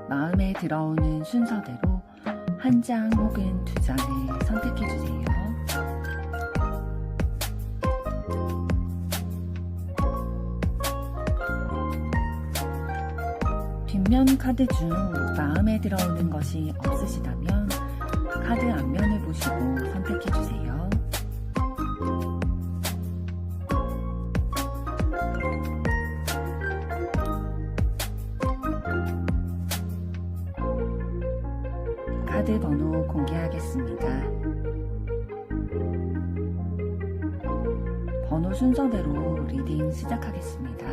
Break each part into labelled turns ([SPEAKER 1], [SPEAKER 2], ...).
[SPEAKER 1] 마음에 들어오는 순서대로 한 장 혹은 두 장을 선택해주세요. 뒷면 카드 중 마음에 들어오는 것이 없으시다면 카드 앞면을 보시고 선택해주세요. 카드 번호 공개하겠습니다. 번호 순서대로 리딩 시작하겠습니다.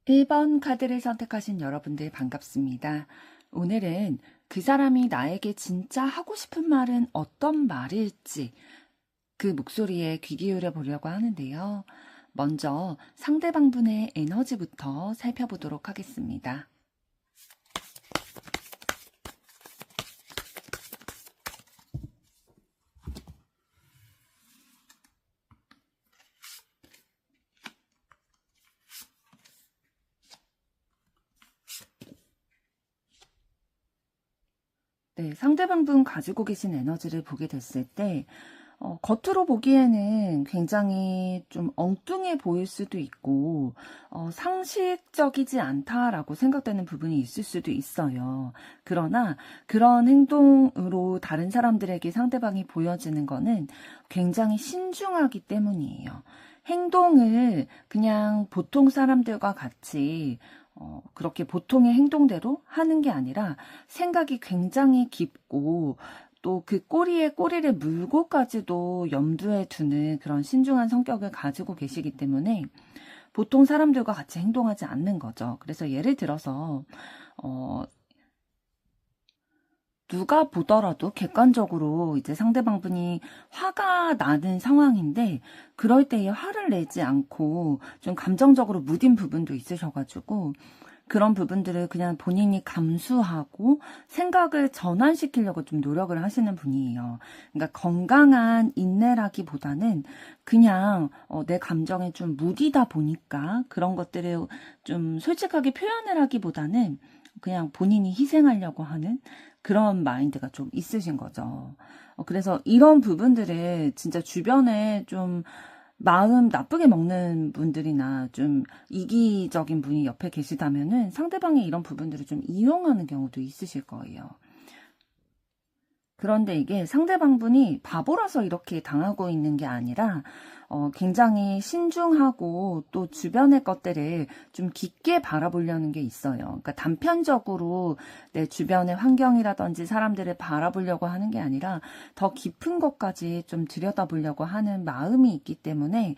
[SPEAKER 1] 1번 카드를 선택하신 여러분들 반갑습니다. 오늘은 그 사람이 나에게 진짜 하고 싶은 말은 어떤 말일지 그 목소리에 귀 기울여 보려고 하는데요. 먼저 상대방분의 에너지부터 살펴보도록 하겠습니다. 네, 상대방분 가지고 계신 에너지를 보게 됐을 때 겉으로 보기에는 굉장히 좀 엉뚱해 보일 수도 있고 상식적이지 않다라고 생각되는 부분이 있을 수도 있어요. 그러나 그런 행동으로 다른 사람들에게 상대방이 보여지는 거는 굉장히 신중하기 때문이에요. 행동을 그냥 보통 사람들과 같이 그렇게 보통의 행동대로 하는 게 아니라 생각이 굉장히 깊고 또 그 꼬리에 꼬리를 물고까지도 염두에 두는 그런 신중한 성격을 가지고 계시기 때문에 보통 사람들과 같이 행동하지 않는 거죠. 그래서 예를 들어서 누가 보더라도 객관적으로 이제 상대방분이 화가 나는 상황인데 그럴 때에 화를 내지 않고 좀 감정적으로 무딘 부분도 있으셔가지고 그런 부분들을 그냥 본인이 감수하고 생각을 전환시키려고 좀 노력을 하시는 분이에요. 그러니까 건강한 인내라기보다는 그냥 내 감정에 좀 무디다 보니까 그런 것들을 좀 솔직하게 표현을 하기보다는 그냥 본인이 희생하려고 하는 그런 마인드가 좀 있으신 거죠. 그래서 이런 부분들을 진짜 주변에 좀 마음 나쁘게 먹는 분들이나 좀 이기적인 분이 옆에 계시다면은 상대방의 이런 부분들을 좀 이용하는 경우도 있으실 거예요. 그런데 이게 상대방분이 바보라서 이렇게 당하고 있는 게 아니라 굉장히 신중하고 또 주변의 것들을 좀 깊게 바라보려는 게 있어요. 그러니까 단편적으로 내 주변의 환경이라든지 사람들을 바라보려고 하는 게 아니라 더 깊은 것까지 좀 들여다보려고 하는 마음이 있기 때문에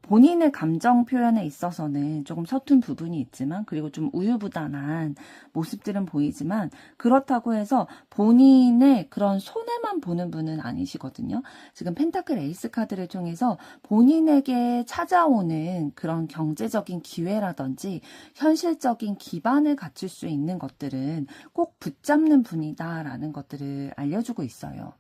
[SPEAKER 1] 본인의 감정 표현에 있어서는 조금 서툰 부분이 있지만 그리고 좀 우유부단한 모습들은 보이지만 그렇다고 해서 본인의 그런 손해만 보는 분은 아니시거든요. 지금 펜타클 에이스 카드를 통해서 본인에게 찾아오는 그런 경제적인 기회라든지 현실적인 기반을 갖출 수 있는 것들은 꼭 붙잡는 분이다라는 것들을 알려주고 있어요.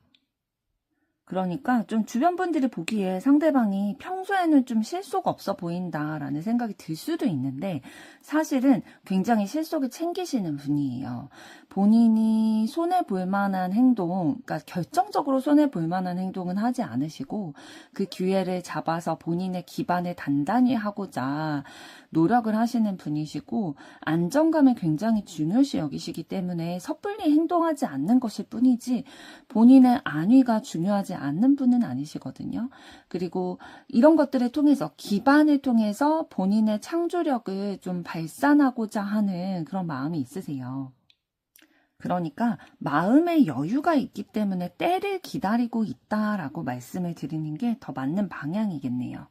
[SPEAKER 1] 그러니까 좀 주변 분들이 보기에 상대방이 평소에는 좀 실속 없어 보인다라는 생각이 들 수도 있는데 사실은 굉장히 실속을 챙기시는 분이에요. 본인이 손해볼 만한 행동, 그러니까 결정적으로 손해볼 만한 행동은 하지 않으시고 그 기회를 잡아서 본인의 기반을 단단히 하고자 노력을 하시는 분이시고 안정감을 굉장히 중요시 여기시기 때문에 섣불리 행동하지 않는 것일 뿐이지 본인의 안위가 중요하지 않는 분은 아니시거든요. 그리고 이런 것들을 통해서 기반을 통해서 본인의 창조력을 좀 발산하고자 하는 그런 마음이 있으세요. 그러니까 마음의 여유가 있기 때문에 때를 기다리고 있다라고 말씀을 드리는 게 더 맞는 방향이겠네요.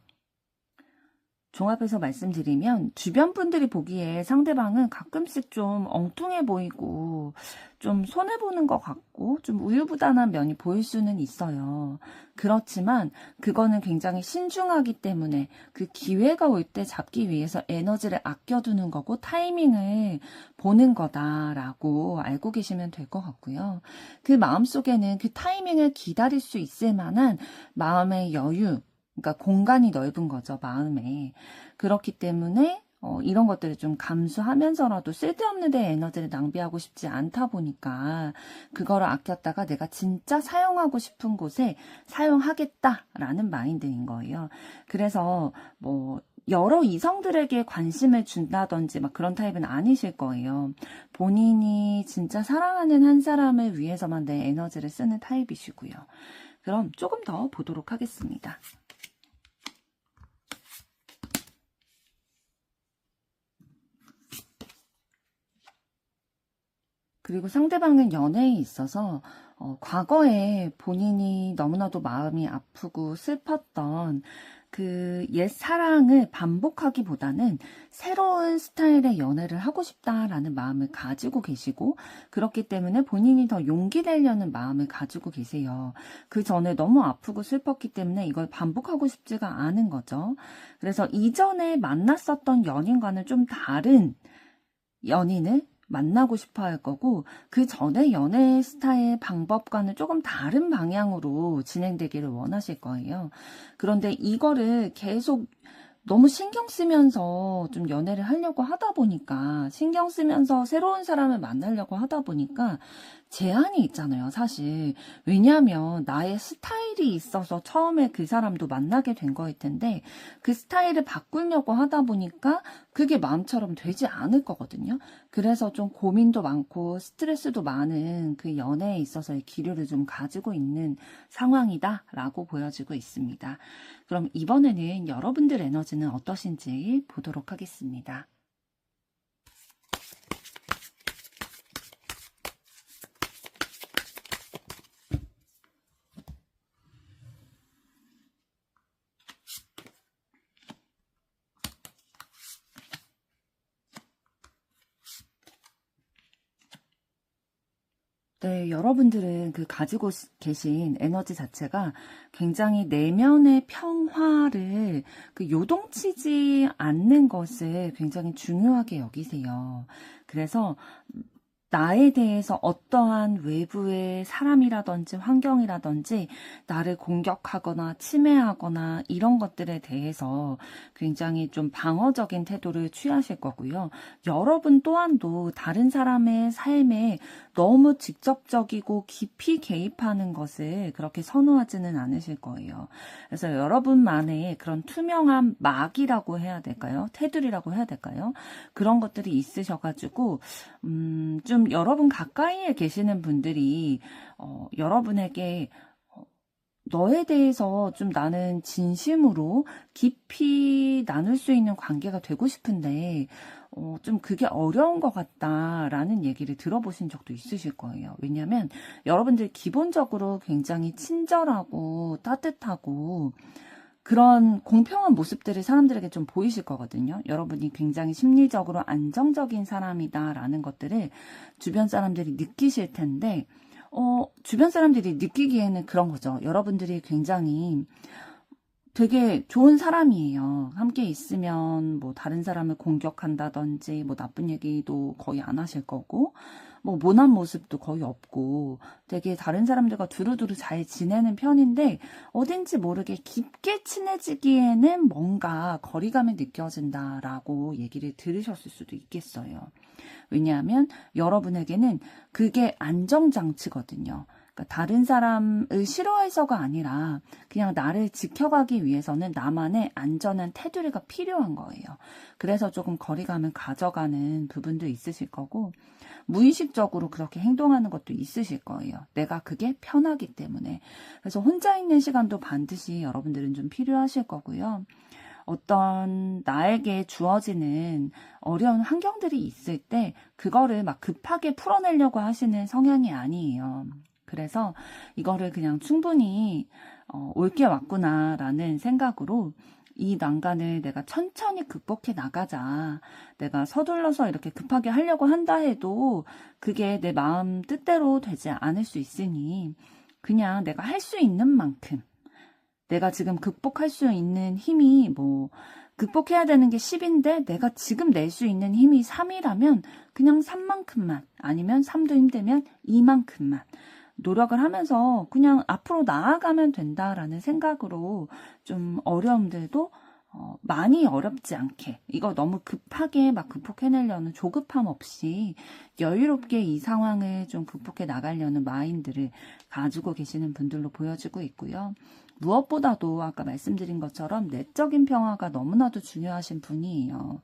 [SPEAKER 1] 종합해서 말씀드리면 주변 분들이 보기에 상대방은 가끔씩 좀 엉뚱해 보이고 좀 손해보는 것 같고 좀 우유부단한 면이 보일 수는 있어요. 그렇지만 그거는 굉장히 신중하기 때문에 그 기회가 올 때 잡기 위해서 에너지를 아껴두는 거고 타이밍을 보는 거다라고 알고 계시면 될 것 같고요. 그 마음속에는 그 타이밍을 기다릴 수 있을 만한 마음의 여유, 그러니까 공간이 넓은 거죠, 마음에. 그렇기 때문에 이런 것들을 좀 감수하면서라도 쓸데없는 데 에너지를 낭비하고 싶지 않다 보니까 그거를 아꼈다가 내가 진짜 사용하고 싶은 곳에 사용하겠다라는 마인드인 거예요. 그래서 뭐 여러 이성들에게 관심을 준다든지 막 그런 타입은 아니실 거예요. 본인이 진짜 사랑하는 한 사람을 위해서만 내 에너지를 쓰는 타입이시고요. 그럼 조금 더 보도록 하겠습니다. 그리고 상대방은 연애에 있어서 과거에 본인이 너무나도 마음이 아프고 슬펐던 그 옛 사랑을 반복하기보다는 새로운 스타일의 연애를 하고 싶다라는 마음을 가지고 계시고, 그렇기 때문에 본인이 더 용기 내려는 마음을 가지고 계세요. 그 전에 너무 아프고 슬펐기 때문에 이걸 반복하고 싶지가 않은 거죠. 그래서 이전에 만났었던 연인과는 좀 다른 연인을 만나고 싶어 할 거고, 그 전에 연애 스타일 방법과는 조금 다른 방향으로 진행되기를 원하실 거예요. 그런데 이거를 계속 너무 신경 쓰면서 좀 연애를 하려고 하다 보니까, 신경 쓰면서 새로운 사람을 만나려고 하다 보니까 제한이 있잖아요, 사실. 왜냐하면 나의 스타일이 있어서 처음에 그 사람도 만나게 된 거일 텐데, 그 스타일을 바꾸려고 하다 보니까 그게 마음처럼 되지 않을 거거든요. 그래서 좀 고민도 많고 스트레스도 많은 그 연애에 있어서의 기류를 좀 가지고 있는 상황이다라고 보여지고 있습니다. 그럼 이번에는 여러분들 에너지는 어떠신지 보도록 하겠습니다. 네, 여러분들은 그 가지고 계신 에너지 자체가 굉장히 내면의 평화를 그 요동치지 않는 것을 굉장히 중요하게 여기세요. 그래서 나에 대해서 어떠한 외부의 사람이라든지 환경이라든지 나를 공격하거나 침해하거나 이런 것들에 대해서 굉장히 좀 방어적인 태도를 취하실 거고요. 여러분 또한도 다른 사람의 삶에 너무 직접적이고 깊이 개입하는 것을 그렇게 선호하지는 않으실 거예요. 그래서 여러분만의 그런 투명한 막이라고 해야 될까요? 테두리라고 해야 될까요? 그런 것들이 있으셔가지고 좀 여러분 가까이에 계시는 분들이 여러분에게 너에 대해서 좀 나는 진심으로 깊이 나눌 수 있는 관계가 되고 싶은데 좀 그게 어려운 것 같다라는 얘기를 들어보신 적도 있으실 거예요. 왜냐하면 여러분들 기본적으로 굉장히 친절하고 따뜻하고 그런 공평한 모습들이 사람들에게 좀 보이실 거거든요. 여러분이 굉장히 심리적으로 안정적인 사람이다라는 것들을 주변 사람들이 느끼실 텐데 주변 사람들이 느끼기에는 그런 거죠. 여러분들이 굉장히 되게 좋은 사람이에요. 함께 있으면 뭐 다른 사람을 공격한다든지 뭐 나쁜 얘기도 거의 안 하실 거고 뭐 모난 모습도 거의 없고 되게 다른 사람들과 두루두루 잘 지내는 편인데 어딘지 모르게 깊게 친해지기에는 뭔가 거리감이 느껴진다라고 얘기를 들으셨을 수도 있겠어요. 왜냐하면 여러분에게는 그게 안정장치거든요. 그러니까 다른 사람을 싫어해서가 아니라 그냥 나를 지켜가기 위해서는 나만의 안전한 테두리가 필요한 거예요. 그래서 조금 거리감을 가져가는 부분도 있으실 거고 무의식적으로 그렇게 행동하는 것도 있으실 거예요. 내가 그게 편하기 때문에. 그래서 혼자 있는 시간도 반드시 여러분들은 좀 필요하실 거고요. 어떤 나에게 주어지는 어려운 환경들이 있을 때 그거를 막 급하게 풀어내려고 하시는 성향이 아니에요. 그래서 이거를 그냥 충분히 올 게 왔구나라는 생각으로 이 난간을 내가 천천히 극복해 나가자. 내가 서둘러서 이렇게 급하게 하려고 한다 해도 그게 내 마음 뜻대로 되지 않을 수 있으니 그냥 내가 할 수 있는 만큼 내가 지금 극복할 수 있는 힘이 뭐 극복해야 되는 게 10인데 내가 지금 낼 수 있는 힘이 3이라면 그냥 3만큼만 아니면 3도 힘들면 2만큼만 노력을 하면서 그냥 앞으로 나아가면 된다라는 생각으로 좀 어려움들도 많이 어렵지 않게, 이거 너무 급하게 막 극복해내려는 조급함 없이 여유롭게 이 상황을 좀 극복해 나가려는 마인드를 가지고 계시는 분들로 보여지고 있고요. 무엇보다도 아까 말씀드린 것처럼 내적인 평화가 너무나도 중요하신 분이에요.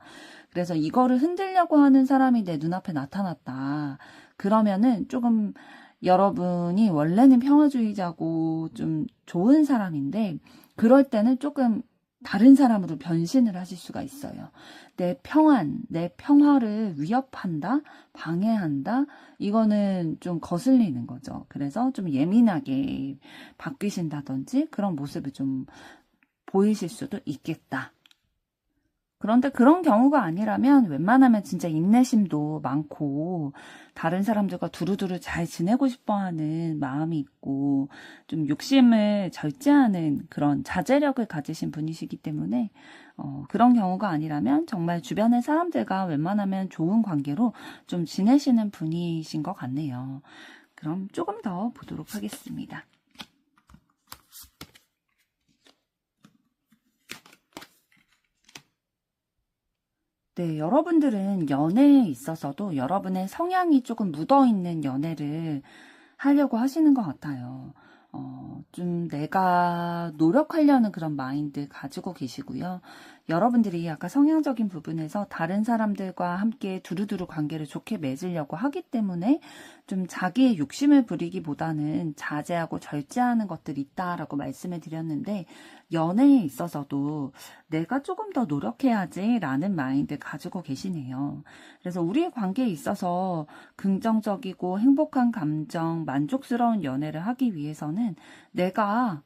[SPEAKER 1] 그래서 이거를 흔들려고 하는 사람이 내 눈앞에 나타났다. 그러면은 조금 여러분이 원래는 평화주의자고 좀 좋은 사람인데, 그럴 때는 조금 다른 사람으로 변신을 하실 수가 있어요. 내 평안, 내 평화를 위협한다, 방해한다, 이거는 좀 거슬리는 거죠. 그래서 좀 예민하게 바뀌신다든지 그런 모습을 좀 보이실 수도 있겠다. 그런데 그런 경우가 아니라면 웬만하면 진짜 인내심도 많고 다른 사람들과 두루두루 잘 지내고 싶어하는 마음이 있고 좀 욕심을 절제하는 그런 자제력을 가지신 분이시기 때문에 그런 경우가 아니라면 정말 주변의 사람들과 웬만하면 좋은 관계로 좀 지내시는 분이신 것 같네요. 그럼 조금 더 보도록 하겠습니다. 네, 여러분들은 연애에 있어서도 여러분의 성향이 조금 묻어있는 연애를 하려고 하시는 것 같아요. 좀 내가 노력하려는 그런 마인드 가지고 계시고요. 여러분들이 아까 성향적인 부분에서 다른 사람들과 함께 두루두루 관계를 좋게 맺으려고 하기 때문에 좀 자기의 욕심을 부리기보다는 자제하고 절제하는 것들이 있다라고 말씀을 드렸는데, 연애에 있어서도 내가 조금 더 노력해야지 라는 마인드 가지고 계시네요. 그래서 우리의 관계에 있어서 긍정적이고 행복한 감정, 만족스러운 연애를 하기 위해서는 내가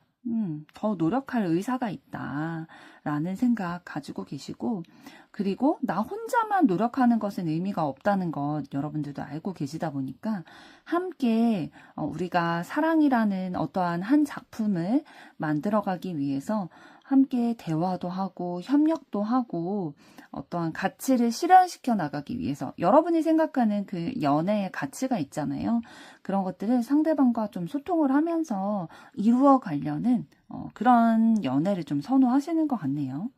[SPEAKER 1] 더 노력할 의사가 있다 라는 생각 가지고 계시고, 그리고 나 혼자만 노력하는 것은 의미가 없다는 것 여러분들도 알고 계시다 보니까 함께 우리가 사랑이라는 어떠한 한 작품을 만들어가기 위해서 함께 대화도 하고 협력도 하고 어떠한 가치를 실현시켜 나가기 위해서 여러분이 생각하는 그 연애의 가치가 있잖아요. 그런 것들을 상대방과 좀 소통을 하면서 이루어 가려는 그런 연애를 좀 선호하시는 것 같네요.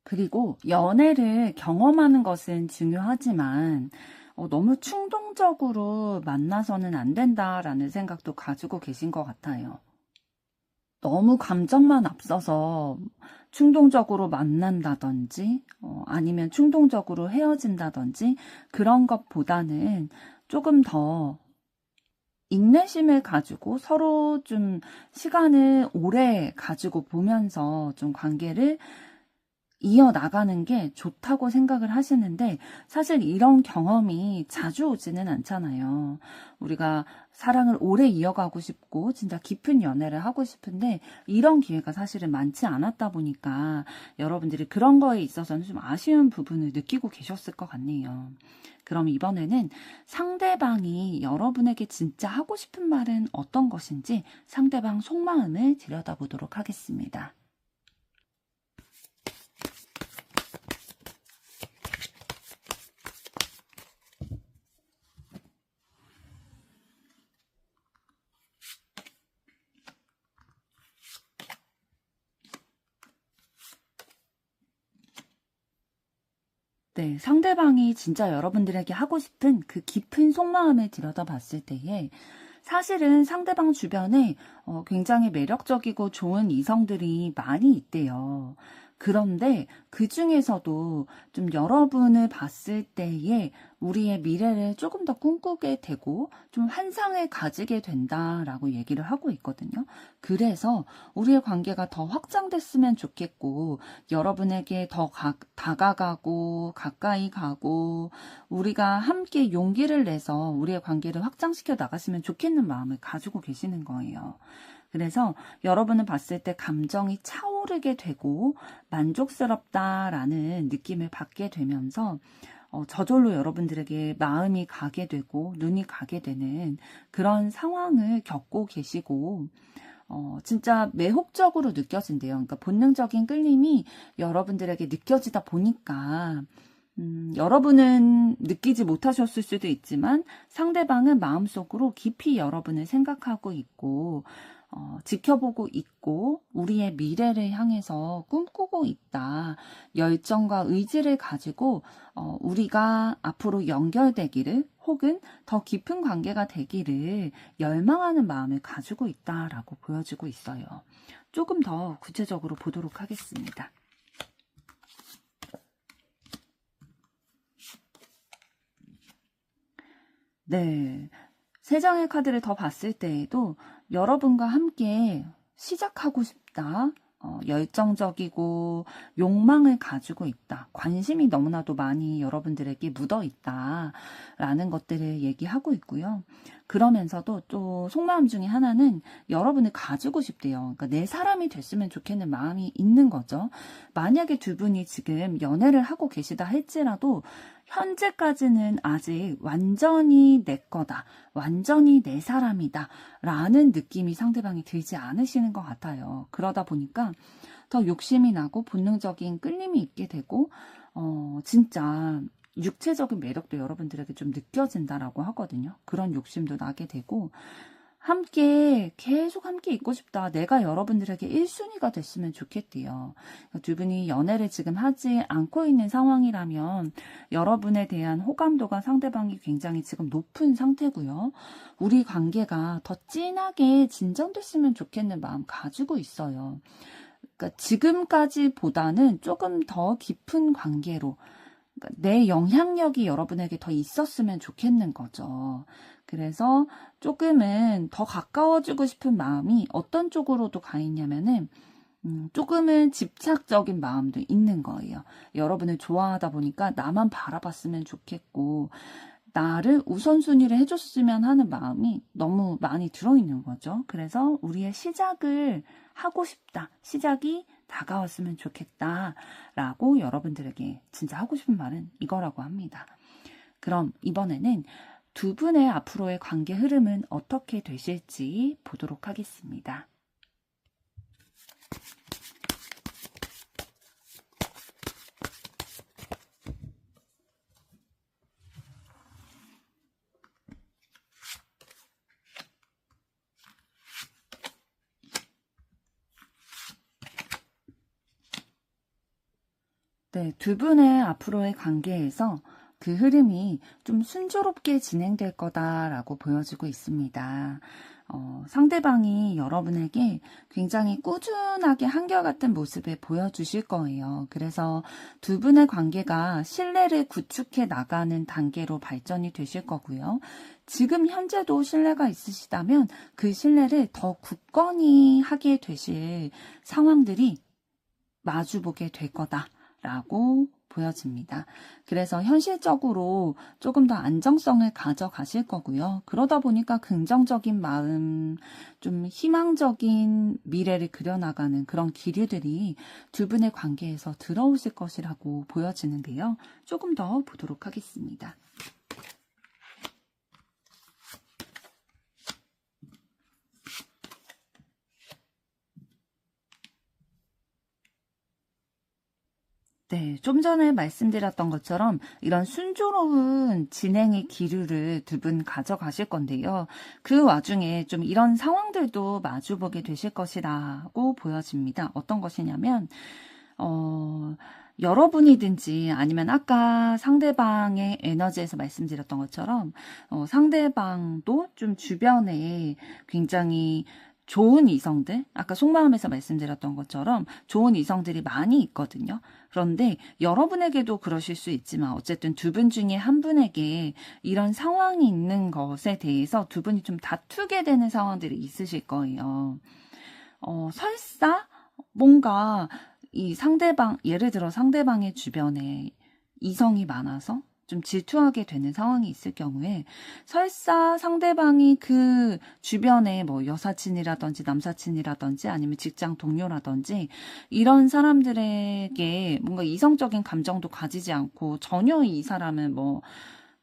[SPEAKER 1] 그리고 연애를 경험하는 것은 중요하지만 너무 충동적으로 만나서는 안 된다라는 생각도 가지고 계신 것 같아요. 너무 감정만 앞서서 충동적으로 만난다든지 아니면 충동적으로 헤어진다든지 그런 것보다는 조금 더 인내심을 가지고 서로 좀 시간을 오래 가지고 보면서 좀 관계를 이어나가는 게 좋다고 생각을 하시는데, 사실 이런 경험이 자주 오지는 않잖아요. 우리가 사랑을 오래 이어가고 싶고 진짜 깊은 연애를 하고 싶은데 이런 기회가 사실은 많지 않았다 보니까 여러분들이 그런 거에 있어서는 좀 아쉬운 부분을 느끼고 계셨을 것 같네요. 그럼 이번에는 상대방이 여러분에게 진짜 하고 싶은 말은 어떤 것인지 상대방 속마음을 들여다보도록 하겠습니다. 네, 상대방이 진짜 여러분들에게 하고 싶은 그 깊은 속마음을 들여다봤을 때에 사실은 상대방 주변에 굉장히 매력적이고 좋은 이성들이 많이 있대요. 그런데 그 중에서도 좀 여러분을 봤을 때에 우리의 미래를 조금 더 꿈꾸게 되고 좀 환상을 가지게 된다라고 얘기를 하고 있거든요. 그래서 우리의 관계가 더 확장됐으면 좋겠고 여러분에게 더 다가가고 가까이 가고 우리가 함께 용기를 내서 우리의 관계를 확장시켜 나갔으면 좋겠는 마음을 가지고 계시는 거예요. 그래서 여러분을 봤을 때 감정이 차오르게 되고 만족스럽다라는 느낌을 받게 되면서 저절로 여러분들에게 마음이 가게 되고 눈이 가게 되는 그런 상황을 겪고 계시고 진짜 매혹적으로 느껴진대요. 그러니까 본능적인 끌림이 여러분들에게 느껴지다 보니까 여러분은 느끼지 못하셨을 수도 있지만 상대방은 마음속으로 깊이 여러분을 생각하고 있고 지켜보고 있고 우리의 미래를 향해서 꿈꾸고 있다. 열정과 의지를 가지고 우리가 앞으로 연결되기를 혹은 더 깊은 관계가 되기를 열망하는 마음을 가지고 있다라고 보여지고 있어요. 조금 더 구체적으로 보도록 하겠습니다. 네. 세 장의 카드를 더 봤을 때에도 여러분과 함께 시작하고 싶다. 열정적이고 욕망을 가지고 있다. 관심이 너무나도 많이 여러분들에게 묻어 있다. 라는 것들을 얘기하고 있고요. 그러면서도 또 속마음 중에 하나는 여러분을 가지고 싶대요. 그러니까 내 사람이 됐으면 좋겠는 마음이 있는 거죠. 만약에 두 분이 지금 연애를 하고 계시다 할지라도 현재까지는 아직 완전히 내 거다, 완전히 내 사람이다 라는 느낌이 상대방이 들지 않으시는 것 같아요. 그러다 보니까 더 욕심이 나고 본능적인 끌림이 있게 되고 진짜 육체적인 매력도 여러분들에게 좀 느껴진다라고 하거든요. 그런 욕심도 나게 되고 함께 계속 함께 있고 싶다. 내가 여러분들에게 1순위가 됐으면 좋겠대요. 두 분이 연애를 지금 하지 않고 있는 상황이라면 여러분에 대한 호감도가 상대방이 굉장히 지금 높은 상태고요. 우리 관계가 더 진하게 진전됐으면 좋겠는 마음 가지고 있어요. 그러니까 지금까지보다는 조금 더 깊은 관계로 내 영향력이 여러분에게 더 있었으면 좋겠는 거죠. 그래서 조금은 더 가까워지고 싶은 마음이 어떤 쪽으로도 가 있냐면은 조금은 집착적인 마음도 있는 거예요. 여러분을 좋아하다 보니까 나만 바라봤으면 좋겠고 나를 우선순위를 해줬으면 하는 마음이 너무 많이 들어있는 거죠. 그래서 우리의 시작을 하고 싶다. 시작이 다가왔으면 좋겠다. 라고 여러분들에게 진짜 하고 싶은 말은 이거라고 합니다. 그럼 이번에는 두 분의 앞으로의 관계 흐름은 어떻게 되실지 보도록 하겠습니다. 네, 두 분의 앞으로의 관계에서 그 흐름이 좀 순조롭게 진행될 거다라고 보여지고 있습니다. 상대방이 여러분에게 굉장히 꾸준하게 한결같은 모습을 보여주실 거예요. 그래서 두 분의 관계가 신뢰를 구축해 나가는 단계로 발전이 되실 거고요. 지금 현재도 신뢰가 있으시다면 그 신뢰를 더 굳건히 하게 되실 상황들이 마주보게 될 거다라고 보여집니다. 그래서 현실적으로 조금 더 안정성을 가져가실 거고요. 그러다 보니까 긍정적인 마음, 좀 희망적인 미래를 그려나가는 그런 기류들이 두 분의 관계에서 들어오실 것이라고 보여지는데요. 조금 더 보도록 하겠습니다. 네, 좀 전에 말씀드렸던 것처럼 이런 순조로운 진행의 기류를 두 분 가져가실 건데요. 그 와중에 좀 이런 상황들도 마주보게 되실 것이라고 보여집니다. 어떤 것이냐면 여러분이든지 아니면 아까 상대방의 에너지에서 말씀드렸던 것처럼 상대방도 좀 주변에 굉장히 좋은 이성들, 아까 속마음에서 말씀드렸던 것처럼 좋은 이성들이 많이 있거든요. 그런데 여러분에게도 그러실 수 있지만 어쨌든 두 분 중에 한 분에게 이런 상황이 있는 것에 대해서 두 분이 좀 다투게 되는 상황들이 있으실 거예요. 설사 뭔가 이 상대방, 예를 들어 상대방의 주변에 이성이 많아서 좀 질투하게 되는 상황이 있을 경우에 설사 상대방이 그 주변에 뭐 여사친이라든지 남사친이라든지 아니면 직장 동료라든지 이런 사람들에게 뭔가 이성적인 감정도 가지지 않고 전혀 이 사람은 뭐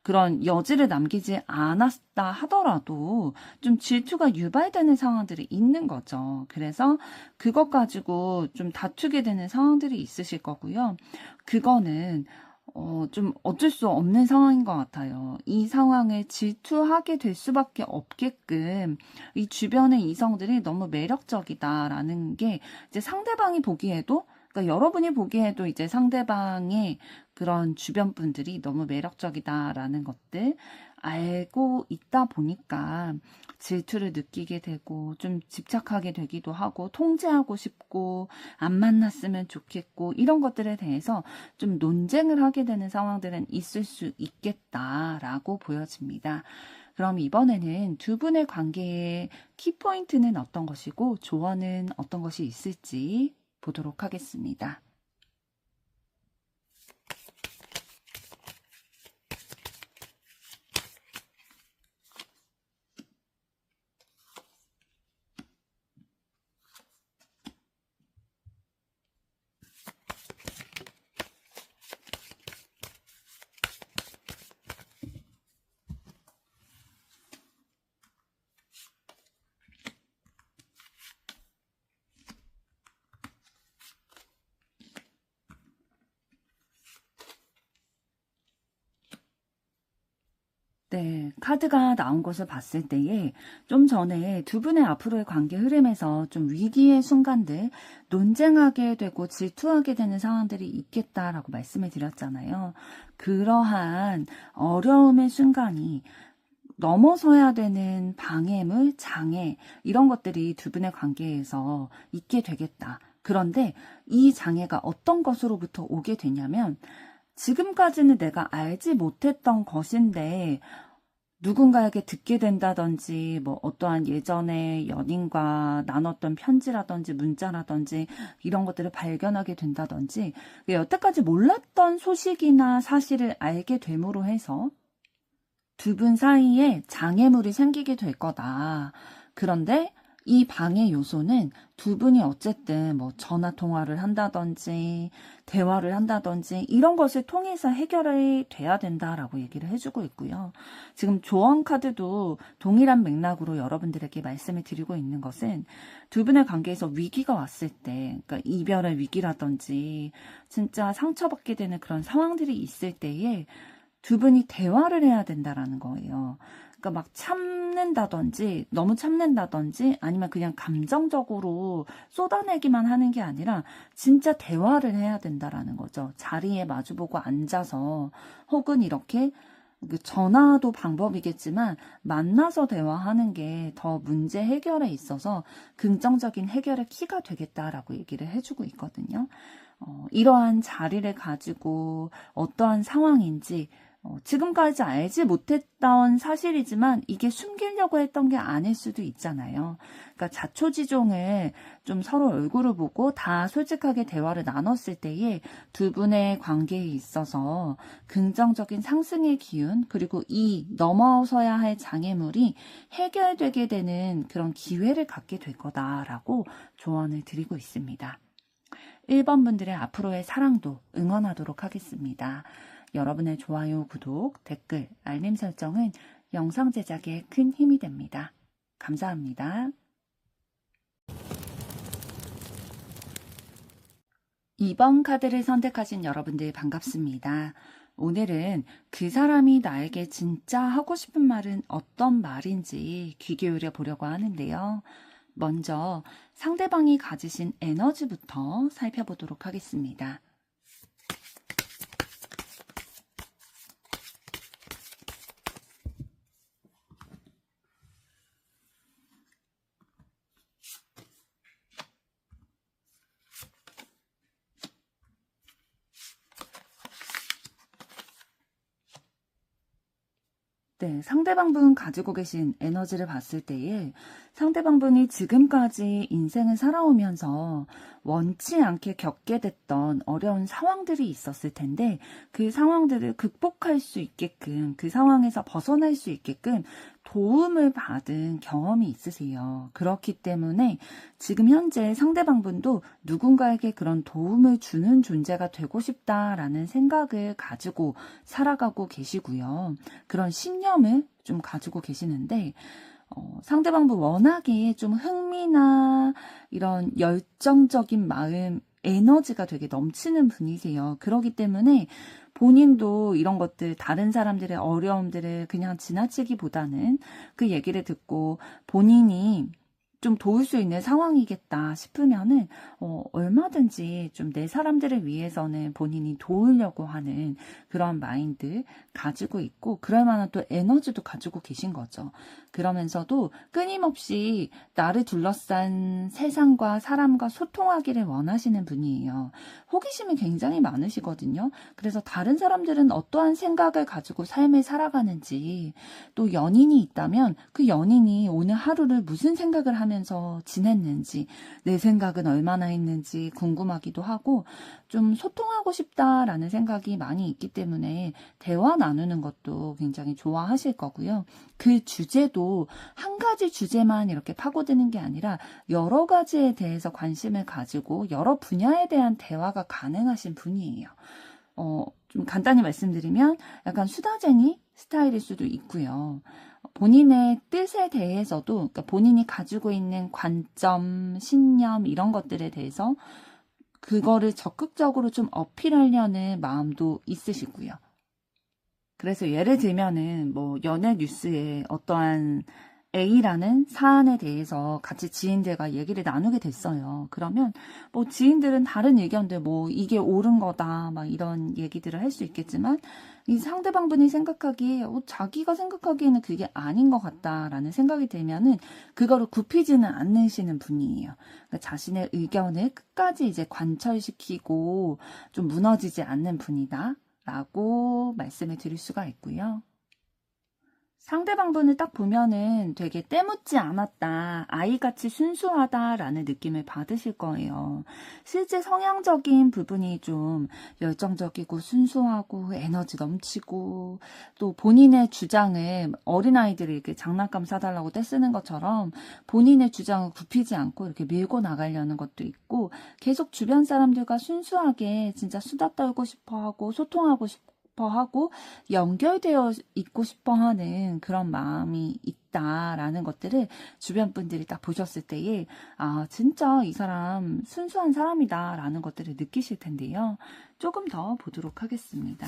[SPEAKER 1] 그런 여지를 남기지 않았다 하더라도 좀 질투가 유발되는 상황들이 있는 거죠. 그래서 그것 가지고 좀 다투게 되는 상황들이 있으실 거고요. 그거는 좀 어쩔 수 없는 상황인 것 같아요. 이 상황을 질투하게 될 수밖에 없게끔 이 주변의 이성들이 너무 매력적이다라는 게 이제 상대방이 보기에도, 그러니까 여러분이 보기에도 이제 상대방의 그런 주변 분들이 너무 매력적이다라는 것들 알고 있다 보니까 질투를 느끼게 되고 좀 집착하게 되기도 하고 통제하고 싶고 안 만났으면 좋겠고 이런 것들에 대해서 좀 논쟁을 하게 되는 상황들은 있을 수 있겠다라고 보여집니다. 그럼 이번에는 두 분의 관계의 키포인트는 어떤 것이고 조언은 어떤 것이 있을지 보도록 하겠습니다. 네, 카드가 나온 것을 봤을 때에 좀 전에 두 분의 앞으로의 관계 흐름에서 좀 위기의 순간들, 논쟁하게 되고 질투하게 되는 상황들이 있겠다라고 말씀을 드렸잖아요. 그러한 어려움의 순간이 넘어서야 되는 방해물, 장애, 이런 것들이 두 분의 관계에서 있게 되겠다. 그런데 이 장애가 어떤 것으로부터 오게 되냐면 지금까지는 내가 알지 못했던 것인데 누군가에게 듣게 된다든지 뭐 어떠한 예전에 연인과 나눴던 편지라든지 문자라든지 이런 것들을 발견하게 된다든지 여태까지 몰랐던 소식이나 사실을 알게 됨으로 해서 두 분 사이에 장애물이 생기게 될 거다. 그런데 이 방해 요소는 두 분이 어쨌든 뭐 전화 통화를 한다든지 대화를 한다든지 이런 것을 통해서 해결이 돼야 된다라고 얘기를 해주고 있고요. 지금 조언 카드도 동일한 맥락으로 여러분들에게 말씀을 드리고 있는 것은 두 분의 관계에서 위기가 왔을 때, 그러니까 이별의 위기라든지 진짜 상처받게 되는 그런 상황들이 있을 때에 두 분이 대화를 해야 된다라는 거예요. 그러니까 막 참는다든지 너무 참는다든지 아니면 그냥 감정적으로 쏟아내기만 하는 게 아니라 진짜 대화를 해야 된다라는 거죠. 자리에 마주보고 앉아서 혹은 이렇게 전화도 방법이겠지만 만나서 대화하는 게 더 문제 해결에 있어서 긍정적인 해결의 키가 되겠다라고 얘기를 해주고 있거든요. 이러한 자리를 가지고 어떠한 상황인지 지금까지 알지 못했던 사실이지만 이게 숨기려고 했던 게 아닐 수도 있잖아요. 그러니까 자초지종을 좀 서로 얼굴을 보고 다 솔직하게 대화를 나눴을 때에 두 분의 관계에 있어서 긍정적인 상승의 기운 그리고 이 넘어서야 할 장애물이 해결되게 되는 그런 기회를 갖게 될 거다라고 조언을 드리고 있습니다. 1번 분들의 앞으로의 사랑도 응원하도록 하겠습니다. 여러분의 좋아요, 구독, 댓글, 알림 설정은 영상 제작에 큰 힘이 됩니다. 감사합니다. 2번 카드를 선택하신 여러분들 반갑습니다. 오늘은 그 사람이 나에게 진짜 하고 싶은 말은 어떤 말인지 귀 기울여 보려고 하는데요. 먼저 상대방이 가지신 에너지부터 살펴보도록 하겠습니다. 네, 상대방분 가지고 계신 에너지를 봤을 때에 상대방분이 지금까지 인생을 살아오면서 원치 않게 겪게 됐던 어려운 상황들이 있었을 텐데 그 상황들을 극복할 수 있게끔 그 상황에서 벗어날 수 있게끔 도움을 받은 경험이 있으세요. 그렇기 때문에 지금 현재 상대방분도 누군가에게 그런 도움을 주는 존재가 되고 싶다라는 생각을 가지고 살아가고 계시고요. 그런 신념을 좀 가지고 계시는데 상대방분 워낙에 좀 흥미나 이런 열정적인 마음에 에너지가 되게 넘치는 분이세요. 그렇기 때문에 본인도 이런 것들, 다른 사람들의 어려움들을 그냥 지나치기보다는 그 얘기를 듣고 본인이 좀 도울 수 있는 상황이겠다 싶으면은 얼마든지 좀 내 사람들을 위해서는 본인이 도우려고 하는 그런 마인드 가지고 있고, 그럴 만한 또 에너지도 가지고 계신 거죠. 그러면서도 끊임없이 나를 둘러싼 세상과 사람과 소통하기를 원하시는 분이에요. 호기심이 굉장히 많으시거든요. 그래서 다른 사람들은 어떠한 생각을 가지고 삶을 살아가는지, 또 연인이 있다면 그 연인이 오늘 하루를 무슨 생각을 하면서 지냈는지, 내 생각은 얼마나 했는지 궁금하기도 하고, 좀 소통하고 싶다라는 생각이 많이 있기 때문에 대화 나누는 것도 굉장히 좋아하실 거고요. 그 주제도 한 가지 주제만 이렇게 파고드는 게 아니라 여러 가지에 대해서 관심을 가지고 여러 분야에 대한 대화가 가능하신 분이에요. 좀 간단히 말씀드리면 약간 수다쟁이 스타일일 수도 있고요. 본인의 뜻에 대해서도, 그러니까 본인이 가지고 있는 관점, 신념 이런 것들에 대해서 그거를 적극적으로 좀 어필하려는 마음도 있으시고요. 그래서 예를 들면은 뭐 연예 뉴스에 어떠한 A라는 사안에 대해서 같이 지인들과 얘기를 나누게 됐어요. 그러면 뭐 지인들은 다른 의견들, 뭐 이게 옳은 거다 막 이런 얘기들을 할 수 있겠지만, 이 상대방분이 생각하기에 자기가 생각하기에는 그게 아닌 것 같다라는 생각이 들면은 그거를 굽히지는 않으시는 분이에요. 그러니까 자신의 의견을 끝까지 이제 관철시키고 좀 무너지지 않는 분이다 라고 말씀을 드릴 수가 있고요. 상대방분을 딱 보면은 되게 때묻지 않았다, 아이같이 순수하다라는 느낌을 받으실 거예요. 실제 성향적인 부분이 좀 열정적이고 순수하고 에너지 넘치고, 또 본인의 주장을 어린아이들이 이렇게 장난감 사달라고 떼쓰는 것처럼 본인의 주장을 굽히지 않고 이렇게 밀고 나가려는 것도 있고, 계속 주변 사람들과 순수하게 진짜 수다 떨고 싶어하고 소통하고 싶어하고 연결되어 있고 싶어하는 그런 마음이 있다라는 것들을 주변 분들이 딱 보셨을 때에 진짜 이 사람 순수한 사람이다라는 것들을 느끼실 텐데요. 조금 더 보도록 하겠습니다.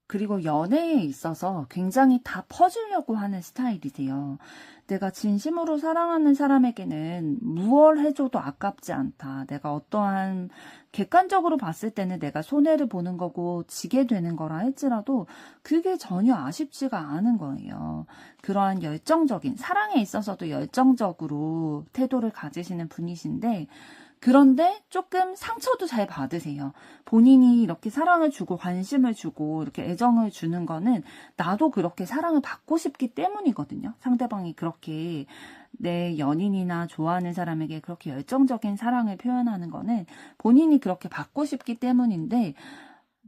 [SPEAKER 1] 그리고 연애에 있어서 굉장히 다 퍼주려고 하는 스타일이세요. 내가 진심으로 사랑하는 사람에게는 무얼 해줘도 아깝지 않다. 내가 어떠한 객관적으로 봤을 때는 내가 손해를 보는 거고 지게 되는 거라 할지라도 그게 전혀 아쉽지가 않은 거예요. 그러한 열정적인, 사랑에 있어서도 열정적으로 태도를 가지시는 분이신데, 그런데 조금 상처도 잘 받으세요. 본인이 이렇게 사랑을 주고 관심을 주고 이렇게 애정을 주는 거는 나도 그렇게 사랑을 받고 싶기 때문이거든요. 상대방이 그렇게 내 연인이나 좋아하는 사람에게 그렇게 열정적인 사랑을 표현하는 거는 본인이 그렇게 받고 싶기 때문인데,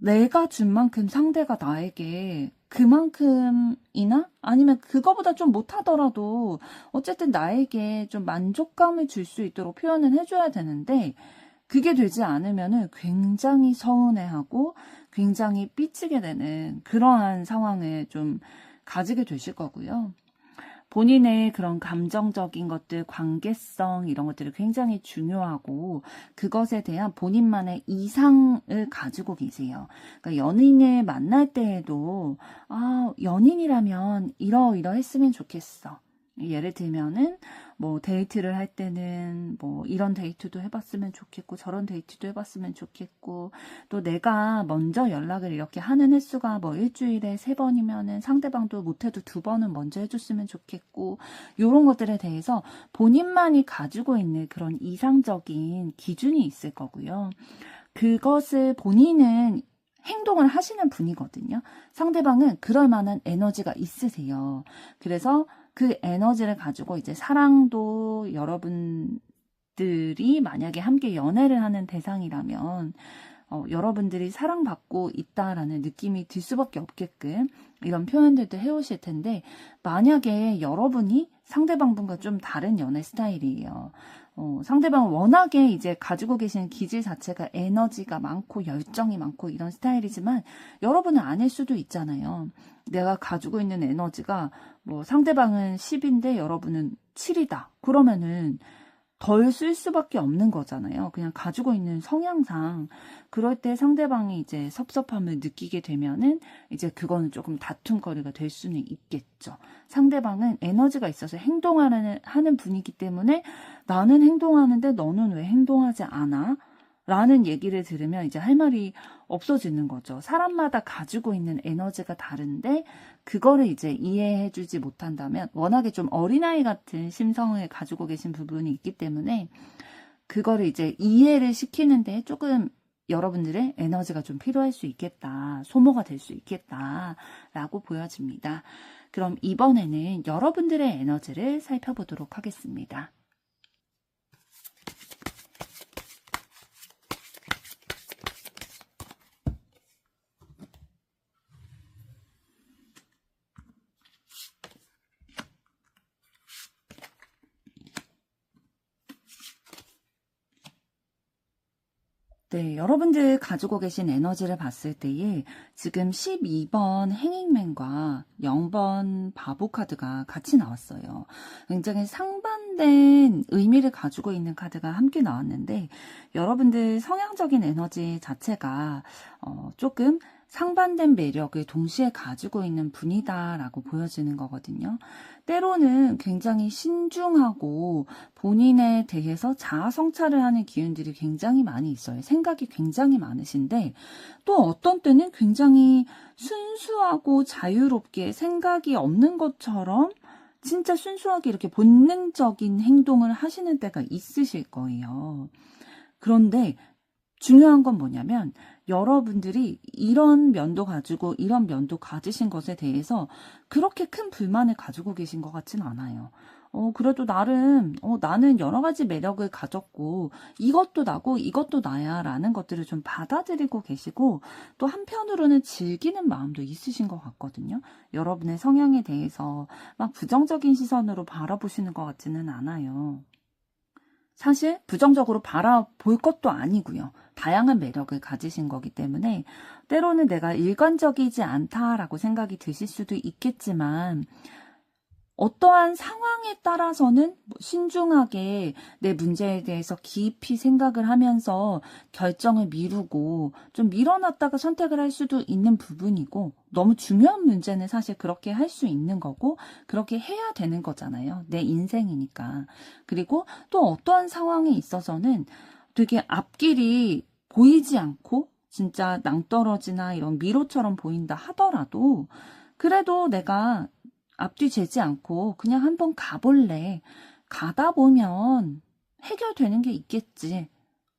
[SPEAKER 1] 내가 준 만큼 상대가 나에게 그만큼이나 아니면 그거보다 좀 못하더라도 어쨌든 나에게 좀 만족감을 줄 수 있도록 표현을 해줘야 되는데, 그게 되지 않으면은 굉장히 서운해하고 굉장히 삐치게 되는 그러한 상황을 좀 가지게 되실 거고요. 본인의 그런 감정적인 것들, 관계성 이런 것들이 굉장히 중요하고 그것에 대한 본인만의 이상을 가지고 계세요. 그러니까 연인을 만날 때에도 연인이라면 이러했으면 좋겠어. 예를 들면은 뭐 데이트를 할 때는 뭐 이런 데이트도 해봤으면 좋겠고 저런 데이트도 해봤으면 좋겠고, 또 내가 먼저 연락을 이렇게 하는 횟수가 뭐 일주일에 3번이면은 상대방도 못해도 2번은 먼저 해줬으면 좋겠고, 이런 것들에 대해서 본인만이 가지고 있는 그런 이상적인 기준이 있을 거고요. 그것을 본인은 행동을 하시는 분이거든요. 상대방은 그럴 만한 에너지가 있으세요. 그래서 그 에너지를 가지고 이제 사랑도, 여러분들이 만약에 함께 연애를 하는 대상이라면 여러분들이 사랑받고 있다라는 느낌이 들 수밖에 없게끔 이런 표현들도 해오실 텐데, 만약에 여러분이 상대방분과 좀 다른 연애 스타일이에요. 상대방은 워낙에 이제 가지고 계신 기질 자체가 에너지가 많고 열정이 많고 이런 스타일이지만, 여러분은 아닐 수도 있잖아요. 내가 가지고 있는 에너지가 뭐 상대방은 10인데 여러분은 7이다. 그러면은 덜 쓸 수밖에 없는 거잖아요. 그냥 가지고 있는 성향상. 그럴 때 상대방이 이제 섭섭함을 느끼게 되면은 이제 그거는 조금 다툼거리가 될 수는 있겠죠. 상대방은 에너지가 있어서 하는 분이기 때문에 나는 행동하는데 너는 왜 행동하지 않아? 라는 얘기를 들으면 이제 할 말이 없어지는 거죠. 사람마다 가지고 있는 에너지가 다른데 그거를 이제 이해해주지 못한다면, 워낙에 좀 어린아이 같은 심성을 가지고 계신 부분이 있기 때문에 그거를 이제 이해를 시키는데 조금 여러분들의 에너지가 좀 필요할 수 있겠다, 소모가 될 수 있겠다라고 보여집니다. 그럼 이번에는 여러분들의 에너지를 살펴보도록 하겠습니다. 네, 여러분들 가지고 계신 에너지를 봤을 때에 지금 12번 행잉맨과 0번 바보 카드가 같이 나왔어요. 굉장히 상반된 의미를 가지고 있는 카드가 함께 나왔는데, 여러분들 성향적인 에너지 자체가 조금 상반된 매력을 동시에 가지고 있는 분이다라고 보여지는 거거든요. 때로는 굉장히 신중하고 본인에 대해서 자아 성찰을 하는 기운들이 굉장히 많이 있어요. 생각이 굉장히 많으신데, 또 어떤 때는 굉장히 순수하고 자유롭게 생각이 없는 것처럼 진짜 순수하게 이렇게 본능적인 행동을 하시는 때가 있으실 거예요. 그런데 중요한 건 뭐냐면, 여러분들이 이런 면도 가지고 이런 면도 가지신 것에 대해서 그렇게 큰 불만을 가지고 계신 것 같진 않아요. 그래도 나름 나는 여러 가지 매력을 가졌고 이것도 나고 이것도 나야 라는 것들을 좀 받아들이고 계시고, 또 한편으로는 즐기는 마음도 있으신 것 같거든요. 여러분의 성향에 대해서 막 부정적인 시선으로 바라보시는 것 같지는 않아요. 사실 부정적으로 바라볼 것도 아니고요. 다양한 매력을 가지신 거기 때문에 때로는 내가 일관적이지 않다라고 생각이 드실 수도 있겠지만, 어떠한 상황에 따라서는 신중하게 내 문제에 대해서 깊이 생각을 하면서 결정을 미루고 좀 밀어놨다가 선택을 할 수도 있는 부분이고, 너무 중요한 문제는 사실 그렇게 할 수 있는 거고 그렇게 해야 되는 거잖아요. 내 인생이니까. 그리고 또 어떠한 상황에 있어서는 되게 앞길이 보이지 않고 진짜 낭떠러지나 이런 미로처럼 보인다 하더라도, 그래도 내가 앞뒤 재지 않고 그냥 한번 가볼래. 가다 보면 해결되는 게 있겠지.